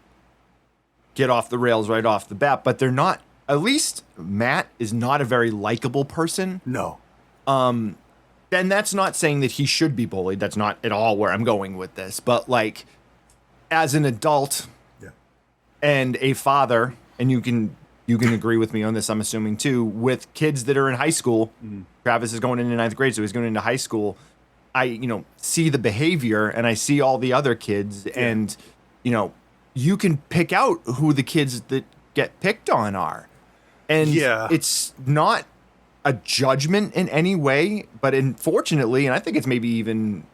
get off the rails right off the bat, but they're not, at least Matt is not a very likable person. No. And that's not saying that he should be bullied. That's not at all where I'm going with this. But like, as an adult and a father, and you can agree with me on this, I'm assuming too, with kids that are in high school. Travis is going into 9th grade, so he's going into high school. I, see the behavior, and I see all the other kids, and, you can pick out who the kids that get picked on are. And it's not a judgment in any way, but unfortunately, and I think it's maybe even,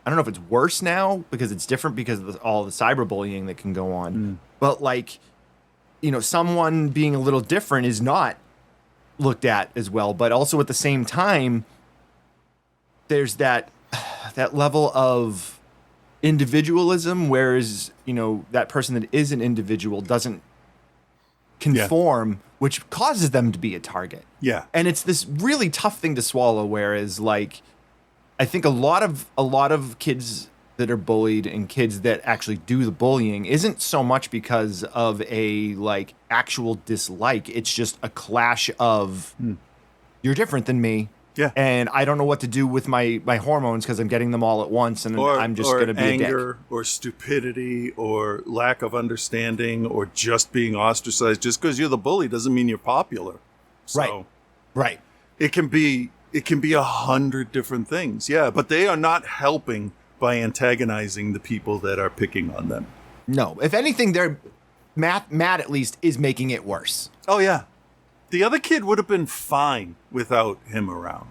I don't know if it's worse now because it's different because of all the cyberbullying that can go on. But like, you know, someone being a little different is not looked at as well. But also at the same time, there's that level of individualism, whereas, you know, that person that is an individual doesn't conform, which causes them to be a target. Yeah. And it's this really tough thing to swallow, whereas like I think a lot of kids that are bullied and kids that actually do the bullying isn't so much because of a like actual dislike. It's just a clash of you're different than me. Yeah. And I don't know what to do with my hormones because I'm getting them all at once and I'm just going to be anger, a dick. or stupidity, or lack of understanding, or just being ostracized. Just because you're the bully doesn't mean you're popular. So Right. it can be 100 different things. Yeah, but they are not helping by antagonizing the people that are picking on them. No. If anything, they're Matt at least is making it worse. Oh yeah. The other kid would have been fine without him around.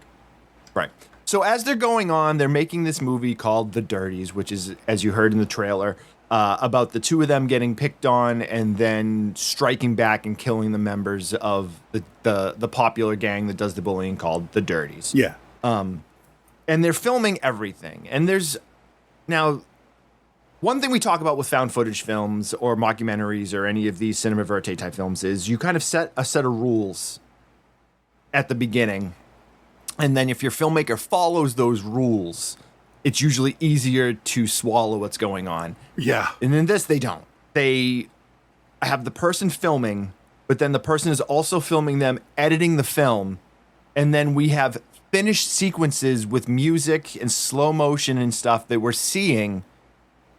Right. So as they're going on, they're making this movie called The Dirties, which is, as you heard in the trailer, about the two of them getting picked on and then striking back and killing the members of the popular gang that does the bullying called The Dirties. Yeah. And they're filming everything. And there's now one thing we talk about with found footage films or mockumentaries or any of these cinema verite type films is you kind of set a set of rules at the beginning. And then if your filmmaker follows those rules, it's usually easier to swallow what's going on. Yeah. And in this, they don't. They have the person filming, but then the person is also filming them, editing the film. And then we have finished sequences with music and slow motion and stuff that we're seeing.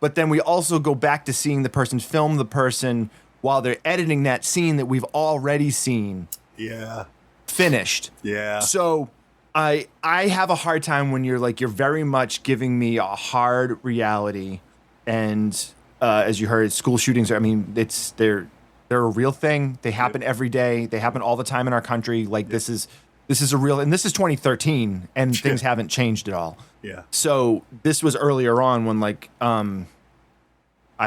But then we also go back to seeing the person film the person while they're editing that scene that we've already seen. Yeah. Finished. Yeah. So I have a hard time when you're very much giving me a hard reality. And as you heard, school shootings, I mean, they're a real thing. They happen every day. They happen all the time in our country. Like this is a real, and this is 2013 and things haven't changed at all. Yeah. So this was earlier on when I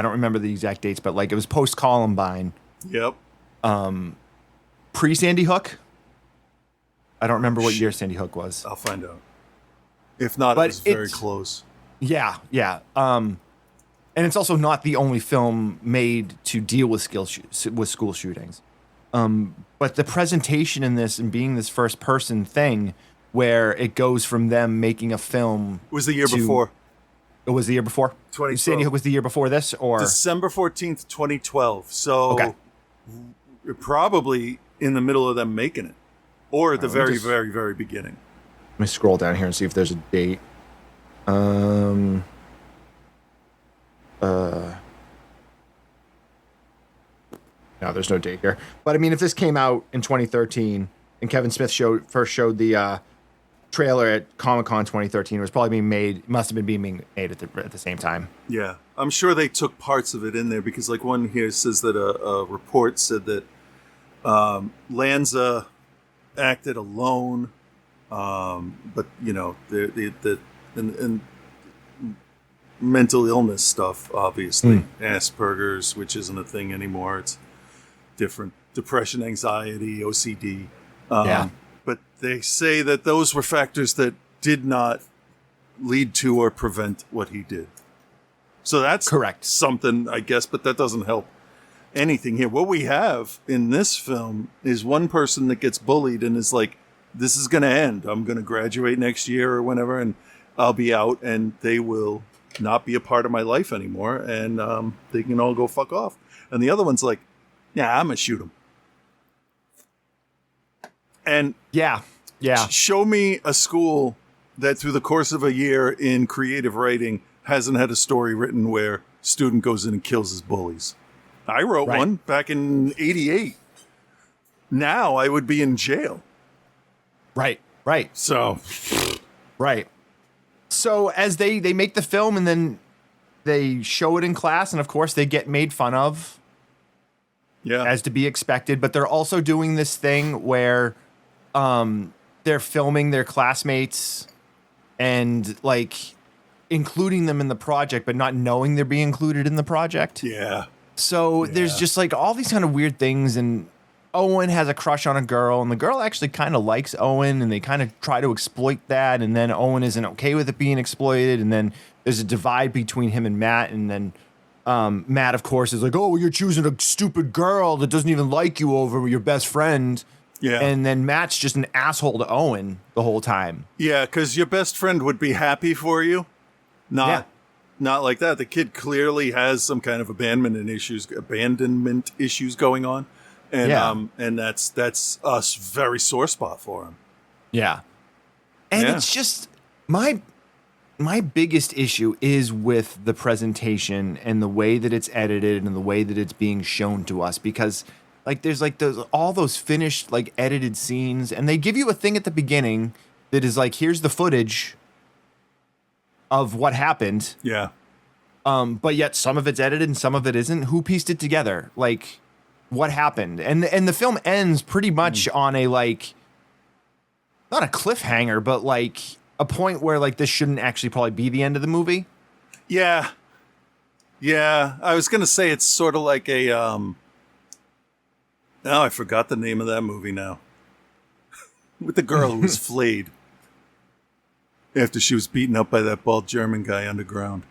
don't remember the exact dates, but like it was post Columbine, Yep. pre Sandy Hook. I don't remember what year Sandy Hook was. I'll find out. If not, But it was very it's- close. Yeah. And it's also not the only film made to deal with school shootings. But the presentation in this and being this first person thing where it goes from them making a film. It was the year to- before. It was the year before? 2012. Sandy Hook was the year before this, or? December 14th, 2012. So Okay. probably in the middle of them making it. Or at the let me very, just- very, very beginning. Let me scroll down here and see if there's a date. No, there's no date here. But I mean, if this came out in 2013 and Kevin Smith first showed the trailer at Comic-Con 2013, it was probably being made, must have been being made at the same time. Yeah. I'm sure they took parts of it in there because, like, one here says that a report said that Lanza acted alone. But, you know, and mental illness stuff, obviously. Asperger's, which isn't a thing anymore. It's different. Depression, anxiety, OCD. But they say that those were factors that did not lead to or prevent what he did. So that's Correct. something, I guess, but that doesn't help anything here. What we have in this film is one person that gets bullied and is like, this is going to end. I'm going to graduate next year or whenever, and I'll be out, and they will not be a part of my life anymore, and they can all go fuck off. And the other one's like, yeah, I'm going to shoot him. And Yeah. show me a school that through the course of a year in creative writing hasn't had a story written where student goes in and kills his bullies. I wrote Right. one back in 88. Now I would be in jail. Right. So, Right. So as they make the film and then they show it in class, and of course they get made fun of, yeah. as to be expected, but they're also doing this thing where they're filming their classmates and like including them in the project, but not knowing they're being included in the project. Yeah. So there's just like all these kind of weird things, and Owen has a crush on a girl, and the girl actually kind of likes Owen, and they kind of try to exploit that, and then Owen isn't okay with it being exploited, and then there's a divide between him and Matt, and then Matt, of course, is like, oh, well, you're choosing a stupid girl that doesn't even like you over your best friend. Yeah. And then Matt's just an asshole to Owen the whole time. Yeah, because your best friend would be happy for you. Not like that. The kid clearly has some kind of abandonment issues going on. And and that's a very sore spot for him. Yeah. And it's just my biggest issue is with the presentation and the way that it's edited and the way that it's being shown to us, because like there's like all those finished like edited scenes, and they give you a thing at the beginning that is like, here's the footage of what happened. Yeah. But yet some of it's edited and some of it isn't. Who pieced it together? Like, what happened? And the film ends pretty much on a like, not a cliffhanger, but like a point where like this shouldn't actually probably be the end of the movie. Yeah. Yeah. I was gonna say it's sort of like a I forgot the name of that movie now. With the girl who was flayed after she was beaten up by that bald German guy underground.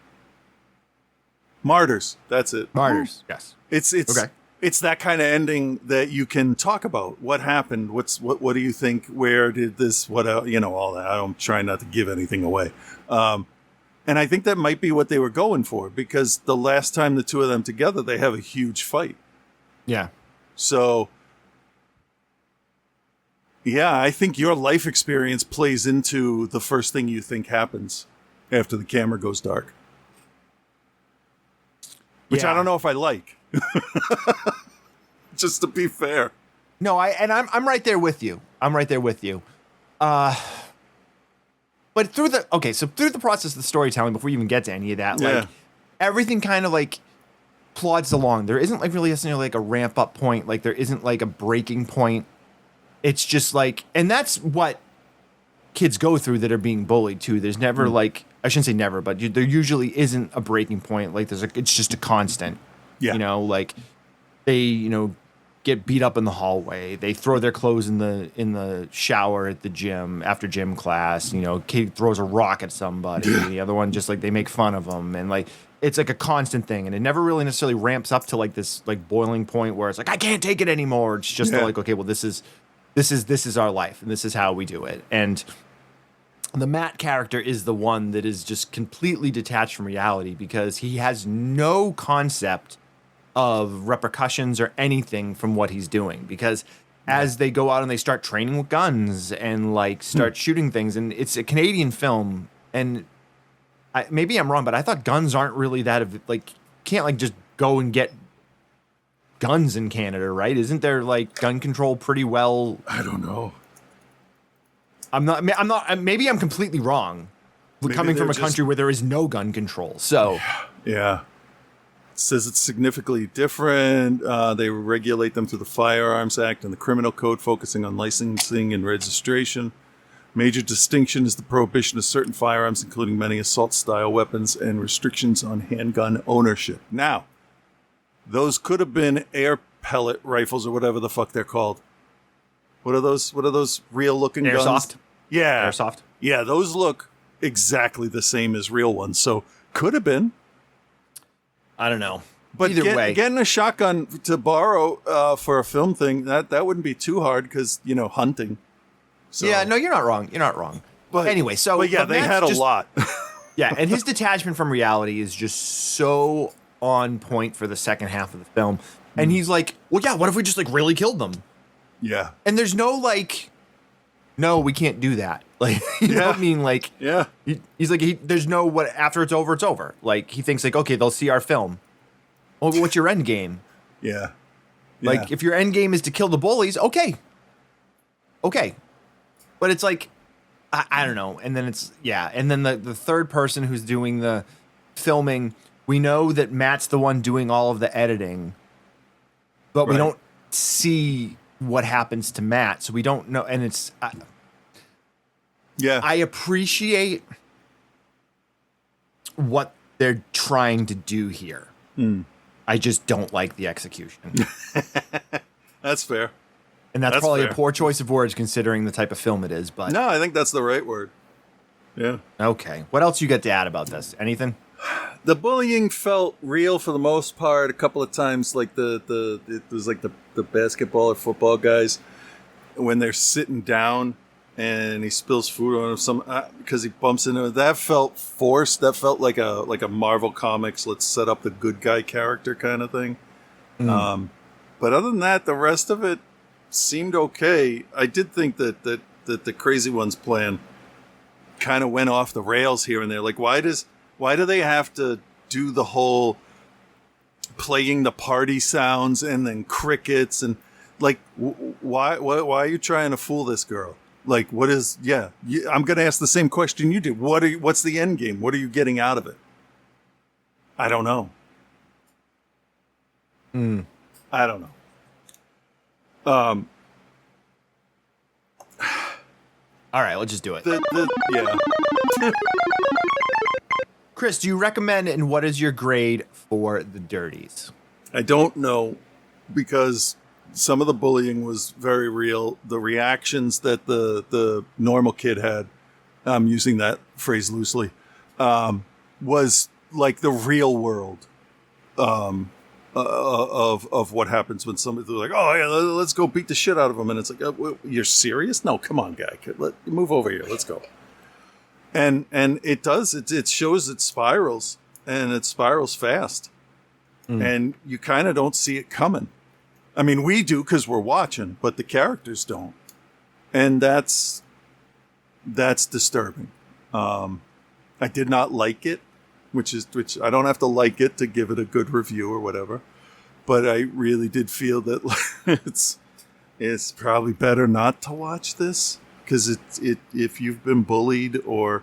Martyrs. That's it. Martyrs. Yes. It's okay. It's that kind of ending that you can talk about. What happened? What do you think? Where did this? What all that. I'm trying not to give anything away. And I think that might be what they were going for, because the last time the two of them together, they have a huge fight. Yeah. So, yeah, I think your life experience plays into the first thing you think happens after the camera goes dark. Which I don't know if I like. Just to be fair. No, I'm right there with you. I'm right there with you. But through the process of the storytelling, before you even get to any of that, like everything kind of like plods along. There isn't like really necessarily like a ramp up point. Like there isn't like a breaking point. It's just like, and that's what kids go through that are being bullied too. There's never like, I shouldn't say never, but there usually isn't a breaking point. Like it's just a constant. Yeah. Like they, get beat up in the hallway. They throw their clothes in the shower at the gym after gym class. Kid throws a rock at somebody. The other one just like they make fun of them, and like it's like a constant thing, and it never really necessarily ramps up to like this like boiling point where it's like I can't take it anymore. It's just like, okay, well this is our life and this is how we do it. And the Matt character is the one that is just completely detached from reality, because he has no concept of repercussions or anything from what he's doing, because as they go out and they start training with guns and like start shooting things, and it's a Canadian film, and maybe I'm wrong, but I thought guns aren't really can't like just go and get guns in Canada, right? Isn't there like gun control pretty well? I don't know. I'm not, maybe I'm completely wrong. Maybe coming from a country where there is no gun control. So yeah. Says it's significantly different. They regulate them through the Firearms Act and the Criminal Code, focusing on licensing and registration. Major distinction is the prohibition of certain firearms, including many assault-style weapons, and restrictions on handgun ownership. Now, those could have been air pellet rifles or whatever the fuck they're called. What are those real-looking guns? Airsoft? Yeah. Airsoft? Yeah, those look exactly the same as real ones. So, could have been. I don't know. But either way, getting a shotgun to borrow for a film thing, that wouldn't be too hard, because hunting. So. Yeah, no, you're not wrong. You're not wrong. But anyway, they had a lot. Yeah, and his detachment from reality is just so on point for the second half of the film. And he's like, well, yeah, what if we just like really killed them? Yeah. And there's no like, no, we can't do that. Like, you know what I mean? Like, yeah. He's like, there's no what, after it's over, it's over. Like, he thinks like, okay, they'll see our film. Well, what's your end game? Yeah. Like, if your end game is to kill the bullies, okay. But it's like, I don't know. And then and then the third person who's doing the filming, we know that Matt's the one doing all of the editing, but we don't see what happens to Matt. So we don't know. And it's, Yeah. I appreciate what they're trying to do here. I just don't like the execution. That's fair. And that's That's probably fair. a poor choice of words considering the type of film it is, but No, I think that's the right word. Yeah. okay. What else you got to add about this? Anything? The bullying felt real for the most part. A couple of times, like it was like the basketball or football guys when they're sitting down and he spills food on him because he bumps into it. That felt forced. That felt like a Marvel Comics, let's set up the good guy character kind of thing. But other than that, the rest of it seemed okay. I did think that the Crazy Ones plan kind of went off the rails here and there. Like, why do they have to do the whole playing the party sounds and then crickets and like why are you trying to fool this girl? Like, what is? Yeah, I'm going to ask the same question you did. What's the end game? What are you getting out of it? I don't know. I don't know. All right, let's just do it. Yeah. Chris, do you recommend and what is your grade for the Dirties? I don't know because some of the bullying was very real. The reactions that the normal kid had, I'm using that phrase loosely, was like the real world of what happens when somebody's like, oh yeah, let's go beat the shit out of him, and it's like, oh, you're serious? No, come on, guy, move over here, let's go. And it does, it shows it spirals, and it spirals fast, and you kind of don't see it coming. I mean, we do because we're watching, but the characters don't, and that's disturbing. I did not like it, which I don't have to like it to give it a good review or whatever, but I really did feel that it's probably better not to watch this because if you've been bullied or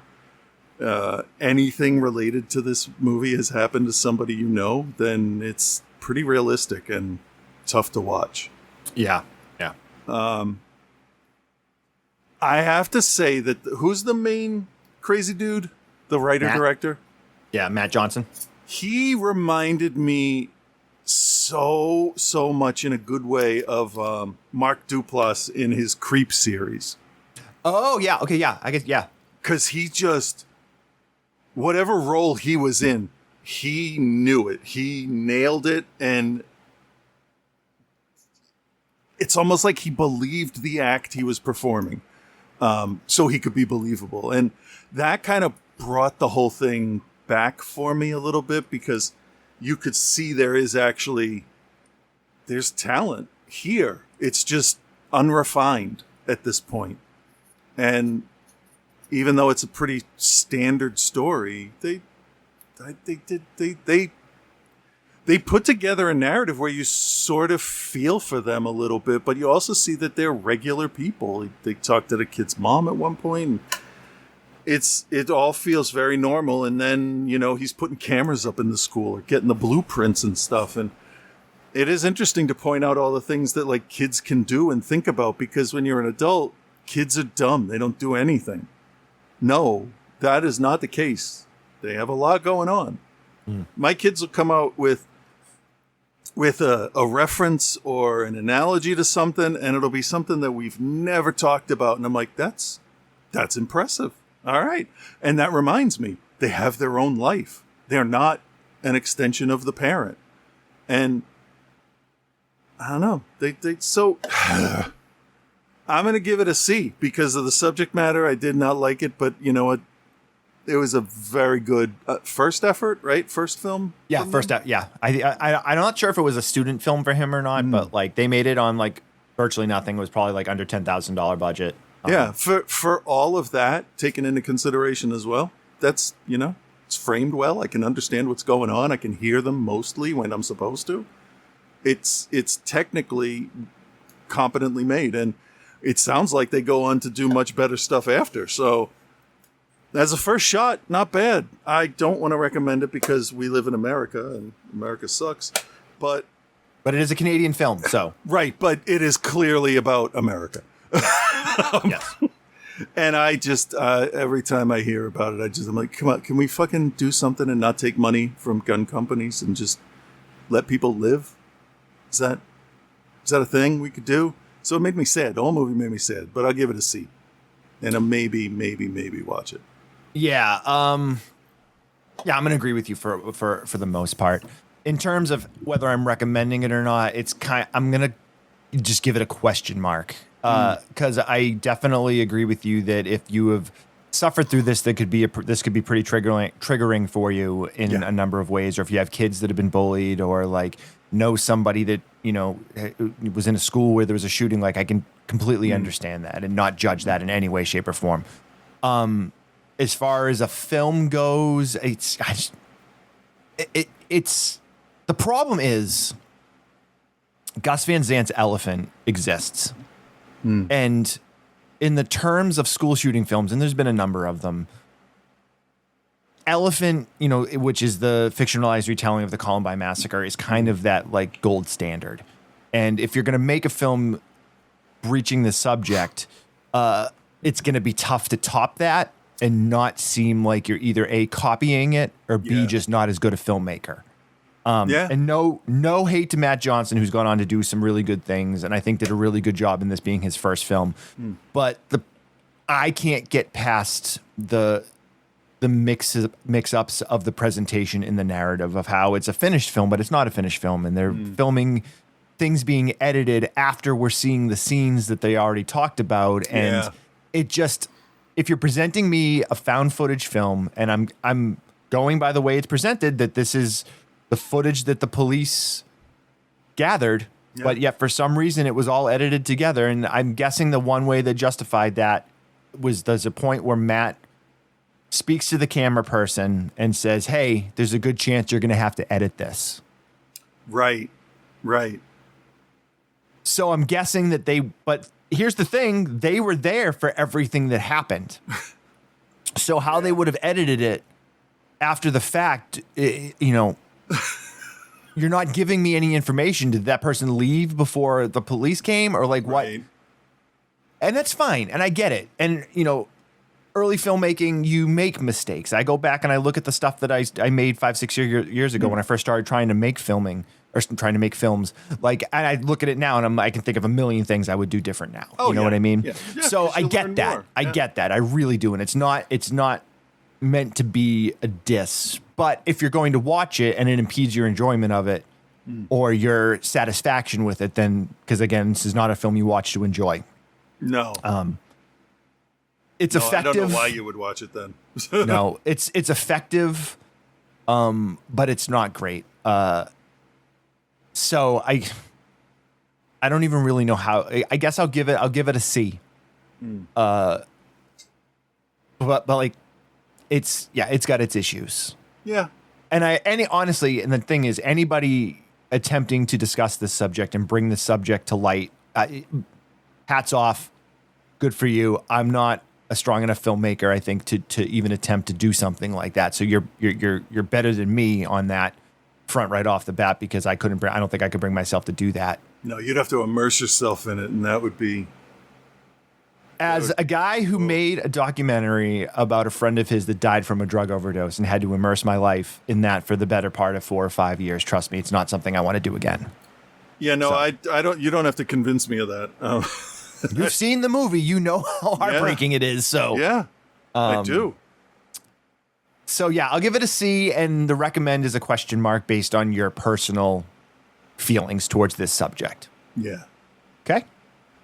anything related to this movie has happened to somebody you know, then it's pretty realistic and tough to watch. Yeah. I have to say that who's the main crazy dude? The writer-director? Yeah, Matt Johnson. He reminded me so much in a good way of Mark Duplass in his Creep series. Oh, yeah. Okay, yeah. I guess, yeah. Because he just, whatever role he was in, he knew it. He nailed it. And it's almost like he believed the act he was performing. So he could be believable. And that kind of brought the whole thing back for me a little bit because you could see there's talent here. It's just unrefined at this point. And even though it's a pretty standard story, they put together a narrative where you sort of feel for them a little bit, but you also see that they're regular people. They talk to the kid's mom at one point, and it all feels very normal. And then, he's putting cameras up in the school or getting the blueprints and stuff. And it is interesting to point out all the things that like kids can do and think about, because when you're an adult, kids are dumb. They don't do anything. No, that is not the case. They have a lot going on. My kids will come out with a reference or an analogy to something, and it'll be something that we've never talked about. And I'm like, that's impressive. All right. And that reminds me, they have their own life. They're not an extension of the parent. And I don't know. So I'm going to give it a C because of the subject matter. I did not like it, but you know what? It was a very good first effort, right? First film? Yeah, first effort. Yeah. I'm not sure if it was a student film for him or not, but like they made it on like virtually nothing. It was probably like under $10,000 budget. Yeah, for all of that taken into consideration as well, that's, it's framed well. I can understand what's going on. I can hear them mostly when I'm supposed to. It's technically competently made, and it sounds like they go on to do much better stuff after. So as a first shot, not bad. I don't want to recommend it because we live in America and America sucks, but it is a Canadian film, so right. But it is clearly about America. Yes. And I just, every time I hear about it, I'm like, come on, can we fucking do something and not take money from gun companies and just let people live? Is that a thing we could do? So it made me sad. The whole movie made me sad, but I'll give it a C. And a maybe watch it. Yeah. I'm going to agree with you for the most part. In terms of whether I'm recommending it or not, I'm going to just give it a question mark. Because I definitely agree with you that if you have suffered through this, this could be pretty triggering for you in a number of ways. Or if you have kids that have been bullied, or like know somebody that was in a school where there was a shooting, like I can completely understand that and not judge that in any way, shape, or form. As far as a film goes, it's the problem is Gus Van Sant's Elephant exists. And in the terms of school shooting films, and there's been a number of them, Elephant, which is the fictionalized retelling of the Columbine Massacre, is kind of that like gold standard. And if you're going to make a film breaching the subject, it's going to be tough to top that and not seem like you're either A, copying it, or B, just not as good a filmmaker. And no hate to Matt Johnson, who's gone on to do some really good things, and I think did a really good job in this being his first film. But I can't get past the mix-ups of the presentation in the narrative of how it's a finished film, but it's not a finished film, and they're filming things being edited after we're seeing the scenes that they already talked about, and it just, if you're presenting me a found footage film, and I'm going by the way it's presented, that this is the footage that the police gathered, but yet for some reason it was all edited together. And I'm guessing the one way that justified that was there's a point where Matt speaks to the camera person and says, hey, there's a good chance you're going to have to edit this. Right. So I'm guessing that but here's the thing, they were there for everything that happened. So how they would have edited it after the fact, you're not giving me any information. Did that person leave before the police came, or like what? And that's fine. And I get it. And, early filmmaking, you make mistakes. I go back and I look at the stuff that I made 5-6 years ago when I first started trying to make films. Like, and I look at it now and I can think of a million things I would do different now. You know what I mean? Yeah, so I get that. I get that. I really do. And it's not meant to be a diss. But if you're going to watch it and it impedes your enjoyment of it or your satisfaction with it, then, because again, this is not a film you watch to enjoy. No. It's effective. I don't know why you would watch it then. No, it's effective, but it's not great. So I don't even really know how. I guess I'll give it a C. But like, it's got its issues. Yeah. And honestly, and the thing is, anybody attempting to discuss this subject and bring this subject to light, hats off, good for you. I'm not a strong enough filmmaker, I think, to even attempt to do something like that. So you're better than me on that front right off the bat, because I don't think I could bring myself to do that. No, you'd have to immerse yourself in it, and that would be. As a guy who made a documentary about a friend of his that died from a drug overdose and had to immerse my life in that for the better part of 4 or 5 years, trust me, it's not something I want to do again. Yeah, no, I don't. You don't have to convince me of that. You've seen the movie, you know how heartbreaking it is. So yeah, I do. So yeah, I'll give it a C, and the recommend is a question mark based on your personal feelings towards this subject. Yeah. Okay.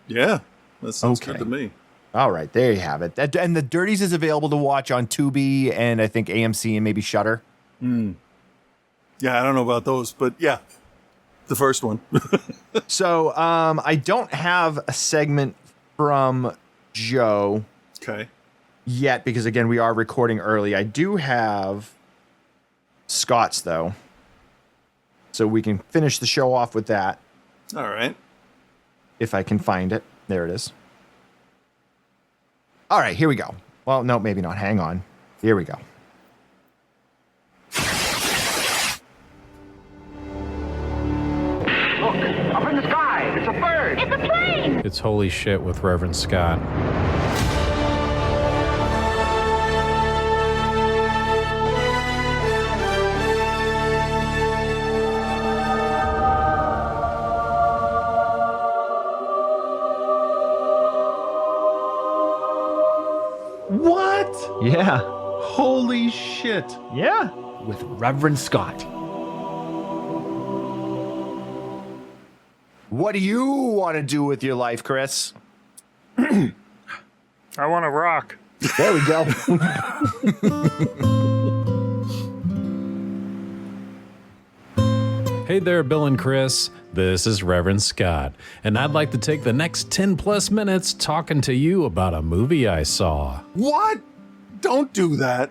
Yeah, that sounds good to me. All right, there you have it. And the Dirties is available to watch on Tubi and I think AMC and maybe Shudder. Yeah, I don't know about those, but yeah, the first one. So I don't have a segment from Joe yet because, again, we are recording early. I do have Scott's, though, so we can finish the show off with that. All right. If I can find it. There it is. All right, here we go. Well, no, maybe not. Hang on. Here we go. Look, up in the sky. It's a bird. It's a plane. It's Holy Shit with Reverend Scott. What? Yeah. Holy shit. Yeah. With Reverend Scott. What do you want to do with your life, Chris? I want to rock. There we go. Hey there, Bill and Chris. This is Reverend Scott, and I'd like to take the next 10 plus minutes talking to you about a movie I saw. What? Don't do that.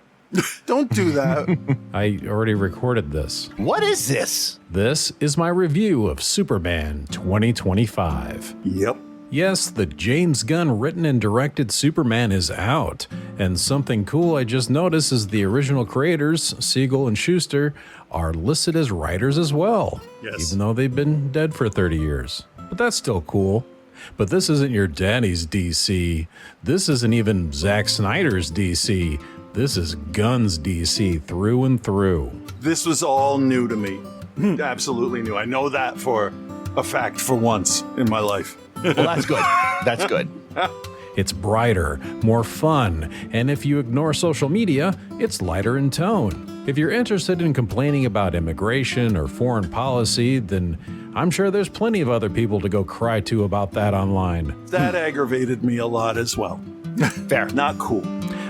Don't do that. I already recorded this. What is this? This is my review of Superman 2025. Yep. Yes, the James Gunn written and directed Superman is out, and something cool I just noticed is the original creators, Siegel and Schuster, are listed as writers as well, Yes. even though they've been dead for 30 years. But that's still cool. But this isn't your daddy's DC. This isn't even Zack Snyder's DC. This is Gunn's DC through and through. This was all new to me. Absolutely new. I know that for a fact for once in my life. Well, that's good. That's good. It's brighter, more fun, and if you ignore social media, it's lighter in tone. If you're interested in complaining about immigration or foreign policy, then I'm sure there's plenty of other people to go cry to about that online. That aggravated me a lot as well. Fair. Not cool.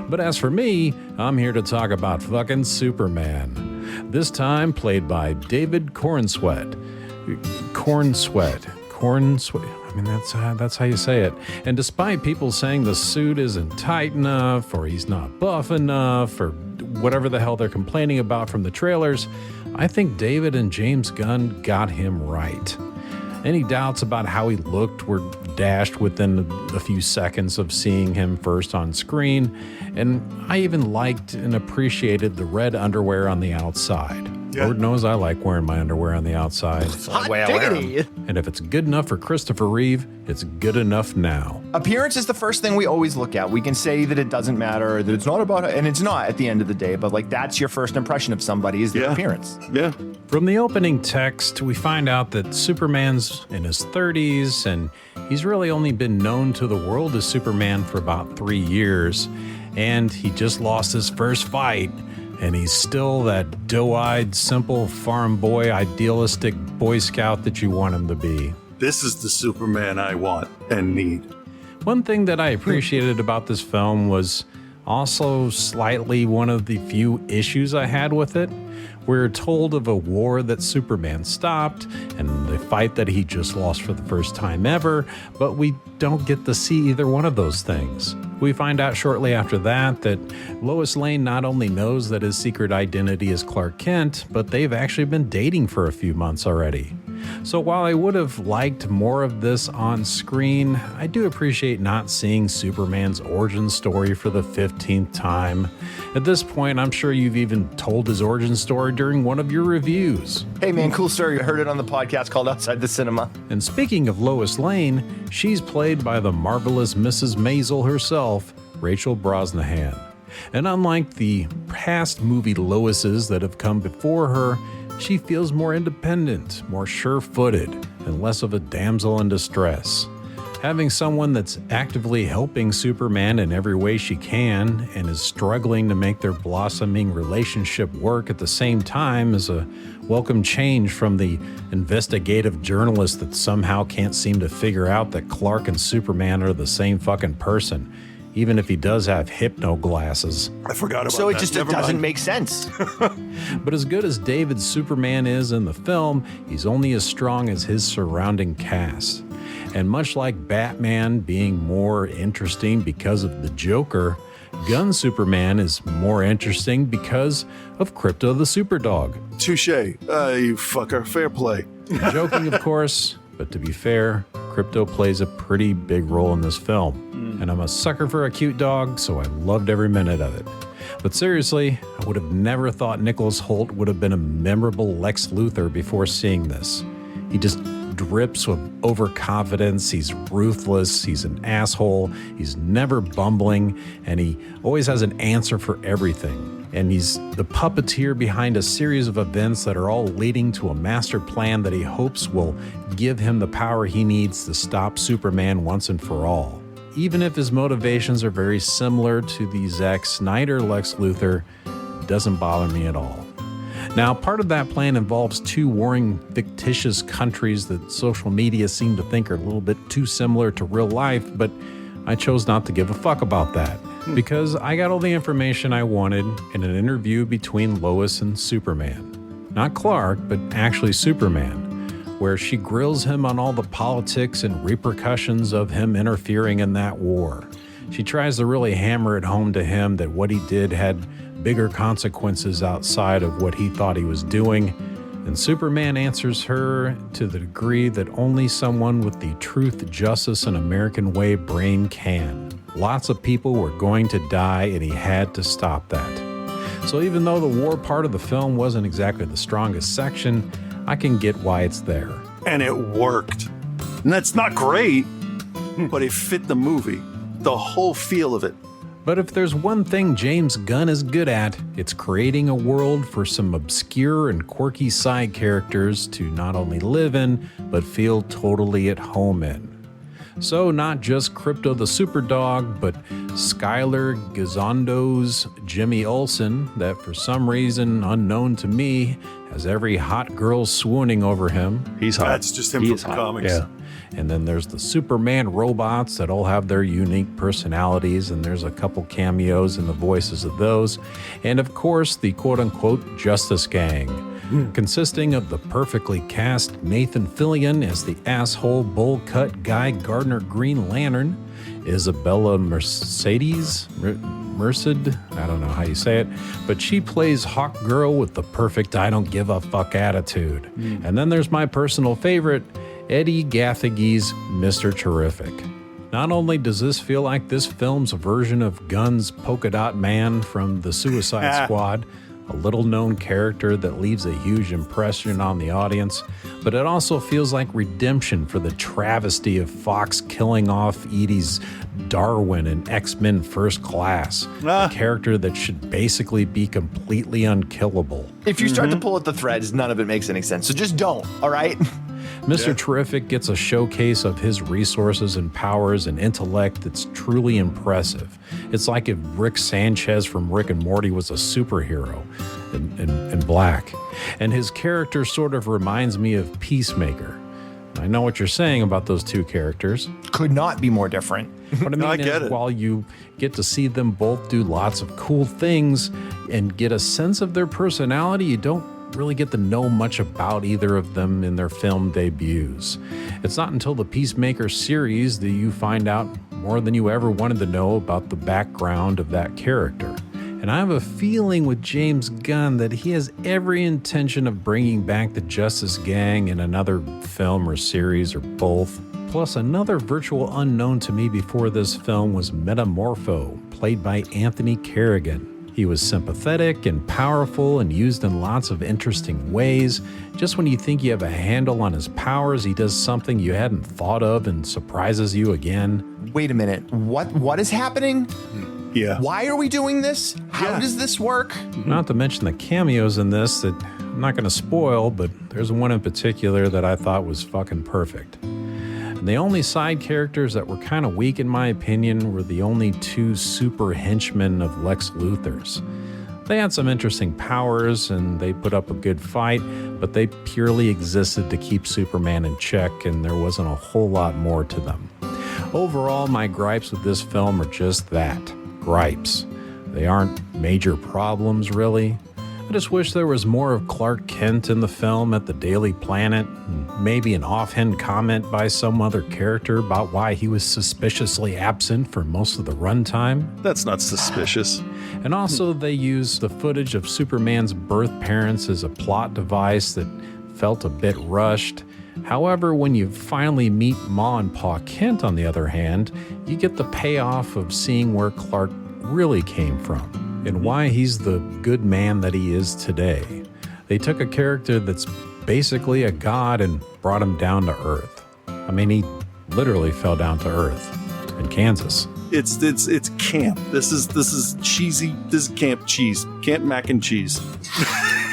But as for me, I'm here to talk about fucking Superman. This time played by David Cornsweet. I mean, that's how you say it. And despite people saying the suit isn't tight enough, or he's not buff enough, or whatever the hell they're complaining about from the trailers, I think David and James Gunn got him right. Any doubts about how he looked were dashed within a few seconds of seeing him first on screen, and I even liked and appreciated the red underwear on the outside. Yeah. Lord knows I like wearing my underwear on the outside. Hot diggity. And if it's good enough for Christopher Reeve, it's good enough now. Appearance is the first thing we always look at. We can say that it doesn't matter, or that it's not about it, and it's not at the end of the day, but like that's your first impression of somebody is their appearance. Yeah. From the opening text, we find out that Superman's in his 30s, and he's really only been known to the world as Superman for about 3 years, and he just lost his first fight. And he's still that doe-eyed, simple farm boy, idealistic Boy Scout that you want him to be. This is the Superman I want and need. One thing that I appreciated about this film was also slightly one of the few issues I had with it. We're told of a war that Superman stopped and the fight that he just lost for the first time ever, but we don't get to see either one of those things. We find out shortly after that Lois Lane not only knows that his secret identity is Clark Kent, but they've actually been dating for a few months already. So while I would have liked more of this on screen, I do appreciate not seeing Superman's origin story for the 15th time. At this point, I'm sure you've even told his origin story during one of your reviews. Hey man, cool story. I heard it on the podcast called Outside the Cinema. And speaking of Lois Lane, she's played by the marvelous Mrs. Maisel herself, Rachel Brosnahan. And unlike the past movie Loises that have come before her, she feels more independent, more sure-footed, and less of a damsel in distress. Having someone that's actively helping Superman in every way she can and is struggling to make their blossoming relationship work at the same time is a welcome change from the investigative journalist that somehow can't seem to figure out that Clark and Superman are the same fucking person, even if he does have hypno glasses. I forgot about that. So it just doesn't make sense. But as good as David's Superman is in the film, he's only as strong as his surrounding cast. And much like Batman being more interesting because of the Joker, Gunn's Superman is more interesting because of Krypto the Superdog. Touche. You fucker. Fair play. Joking, of course, but to be fair, Krypto plays a pretty big role in this film. And I'm a sucker for a cute dog, so I loved every minute of it. But seriously, I would have never thought Nicholas Hoult would have been a memorable Lex Luthor before seeing this. He just drips with overconfidence, he's ruthless, he's an asshole, he's never bumbling, and he always has an answer for everything. And he's the puppeteer behind a series of events that are all leading to a master plan that he hopes will give him the power he needs to stop Superman once and for all. even if his motivations are very similar to the Zack Snyder Lex Luthor, it doesn't bother me at all. Now, part of that plan involves two warring fictitious countries that social media seem to think are a little bit too similar to real life, but I chose not to give a fuck about that because I got all the information I wanted in an interview between Lois and Superman. Not Clark, but actually Superman, where she grills him on all the politics and repercussions of him interfering in that war. She tries to really hammer it home to him that what he did had bigger consequences outside of what he thought he was doing. And Superman answers her to the degree that only someone with the truth, justice, and American way brain can. Lots of people were going to die, and he had to stop that. So even though the war part of the film wasn't exactly the strongest section, I can get why it's there. And it worked. And that's not great, but it fit the movie, the whole feel of it. But if there's one thing James Gunn is good at, it's creating a world for some obscure and quirky side characters to not only live in, but feel totally at home in. So not just Crypto the Superdog, but Skylar Gizondo's Jimmy Olsen, that for some reason unknown to me, has every hot girl swooning over him. He's hot. That's just him from the comics. Yeah. And then there's the Superman robots that all have their unique personalities, and there's a couple cameos in the voices of those. And of course, the quote-unquote Justice Gang, consisting of the perfectly cast Nathan Fillion as the asshole bowl-cut Guy Gardner Green Lantern, Isabella Merced, I don't know how you say it, but she plays Hawk Girl with the perfect I don't give a fuck attitude. And then there's my personal favorite, Eddie Gathegy's Mr. Terrific. Not only does this feel like this film's version of Gunn's Polka Dot Man from the Suicide Squad, a little-known character that leaves a huge impression on the audience, but it also feels like redemption for the travesty of Fox killing off Edie's Darwin in X-Men First Class, a character that should basically be completely unkillable. If you start to pull at the threads, none of it makes any sense. So just don't, all right? Mr. Terrific gets a showcase of his resources and powers and intellect that's truly impressive. It's like if Rick Sanchez from Rick and Morty was a superhero in black. And his character sort of reminds me of Peacemaker. I know what you're saying about those two characters. Could not be more different. What I mean I get is, it. while you get to see them both do lots of cool things and get a sense of their personality, you don't really get to know much about either of them in their film debuts. It's not until the Peacemaker series that you find out more than you ever wanted to know about the background of that character. And I have a feeling with James Gunn that he has every intention of bringing back the Justice Gang in another film or series or both. Plus, another virtual unknown to me before this film was Metamorpho, played by Anthony Carrigan. He was sympathetic and powerful and used in lots of interesting ways. Just when you think you have a handle on his powers, he does something you hadn't thought of and surprises you again. Wait a minute. What is happening? Yeah. Why are we doing this? How does this work? Not to mention the cameos in this that I'm not going to spoil, but there's one in particular that I thought was fucking perfect. And the only side characters that were kind of weak in my opinion were the only two super henchmen of Lex Luthor's. They had some interesting powers and they put up a good fight, but they purely existed to keep Superman in check and there wasn't a whole lot more to them. Overall, my gripes with this film are just that, gripes. They aren't major problems, really. I just wish there was more of Clark Kent in the film at the Daily Planet, and maybe an offhand comment by some other character about why he was suspiciously absent for most of the runtime. That's not suspicious. And also they used the footage of Superman's birth parents as a plot device that felt a bit rushed. However, when you finally meet Ma and Pa Kent, on the other hand, you get the payoff of seeing where Clark really came from and why he's the good man that he is today. They took a character that's basically a god and brought him down to earth. I mean, he literally fell down to earth in Kansas. It's camp. This is cheesy. This is camp cheese. Camp mac and cheese.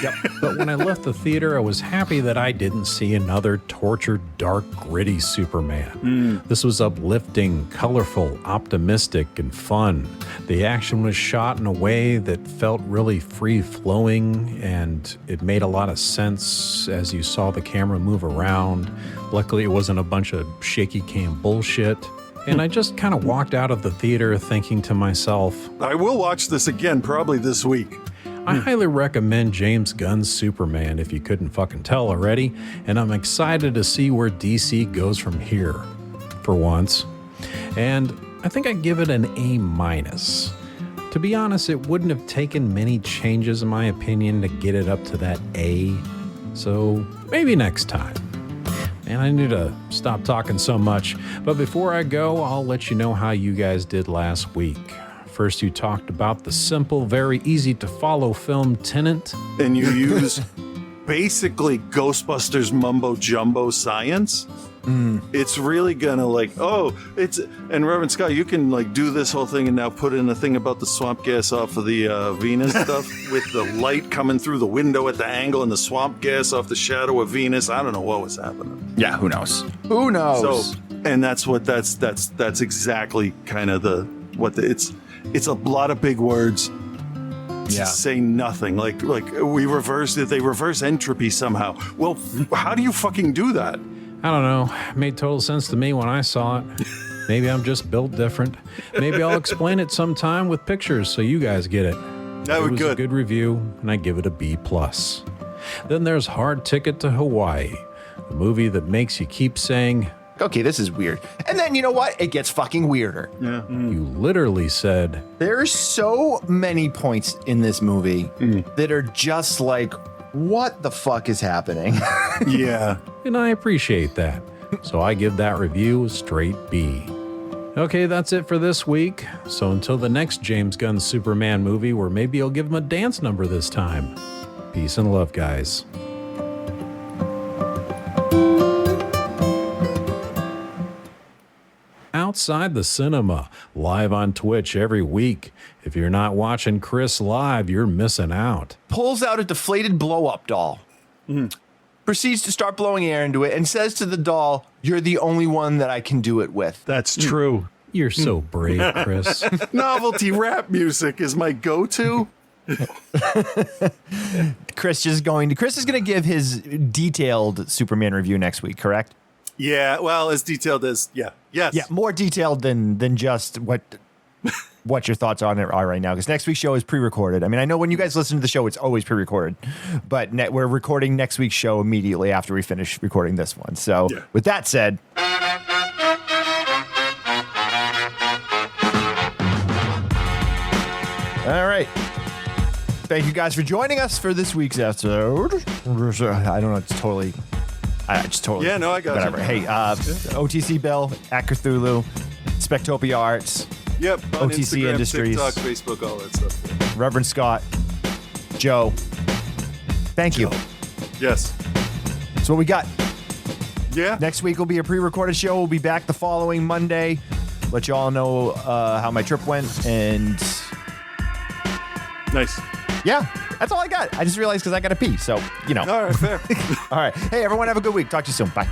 Yep. But when I left the theater, I was happy that I didn't see another tortured, dark, gritty Superman. This was uplifting, colorful, optimistic, and fun. The action was shot in a way that felt really free-flowing, and it made a lot of sense as you saw the camera move around. Luckily, it wasn't a bunch of shaky cam bullshit. And I just kind of walked out of the theater thinking to myself, I will watch this again probably this week. I highly recommend James Gunn's Superman if you couldn't fucking tell already, and I'm excited to see where DC goes from here, for once. And I think I'd give it an A-. To be honest, it wouldn't have taken many changes, in my opinion, to get it up to that A. So maybe next time. And I need to stop talking so much. But before I go, I'll let you know how you guys did last week. First, you talked about the simple, very easy to follow film Tenet. And you use basically Ghostbusters mumbo jumbo science. It's really gonna and Reverend Scott, you can like do this whole thing and now put in a thing about the swamp gas off of the Venus stuff with the light coming through the window at the angle and the swamp gas off the shadow of Venus. I don't know what was happening. Yeah, who knows? Who knows? So, and that's exactly kind of it's a lot of big words to say nothing. Like we reverse it. They reverse entropy somehow. Well, how do you fucking do that? I don't know. It made total sense to me when I saw it. Maybe I'm just built different. Maybe I'll explain it sometime with pictures so you guys get it. That would be good. A good review, and I give it a B+. Then there's Hard Ticket to Hawaii, a movie that makes you keep saying, okay, this is weird. And then you know what? It gets fucking weirder. Yeah. You literally said, there's so many points in this movie that are just like, what the fuck is happening? Yeah. And I appreciate that. So I give that review a straight B. Okay, that's it for this week. So until the next James Gunn Superman movie, where maybe I'll give him a dance number this time. Peace and love, guys. Outside the Cinema, live on Twitch every week. If you're not watching Chris live, you're missing out. Pulls out a deflated blow-up doll. Proceeds to start blowing air into it and says to the doll, you're the only one that I can do it with. That's true. You're so brave, Chris. Novelty rap music is my go-to. Chris is going to give his detailed Superman review next week, correct? Yeah, well, as detailed as yes. Yeah, more detailed than just what your thoughts on it are right now, because next week's show is pre-recorded. I mean, I know when you guys listen to the show, it's always pre-recorded, but we're recording next week's show immediately after we finish recording this one. So with that said, all right. Thank you guys for joining us for this week's episode. I don't know, it's totally... Yeah, no, I got whatever. you. Hey, OTC Bill, at Cthulhu, Spectopia Arts, yep, on OTC Instagram, Industries, TikTok, Facebook, all that stuff. Reverend Scott, Joe. Thank you. Yes. That's what we got. Yeah. Next week will be a pre-recorded show. We'll be back the following Monday. Let you all know how my trip went, and nice. Yeah, that's all I got. I just realized because I got to pee. So, you know. All right, fair. All right. Hey, everyone, have a good week. Talk to you soon. Bye.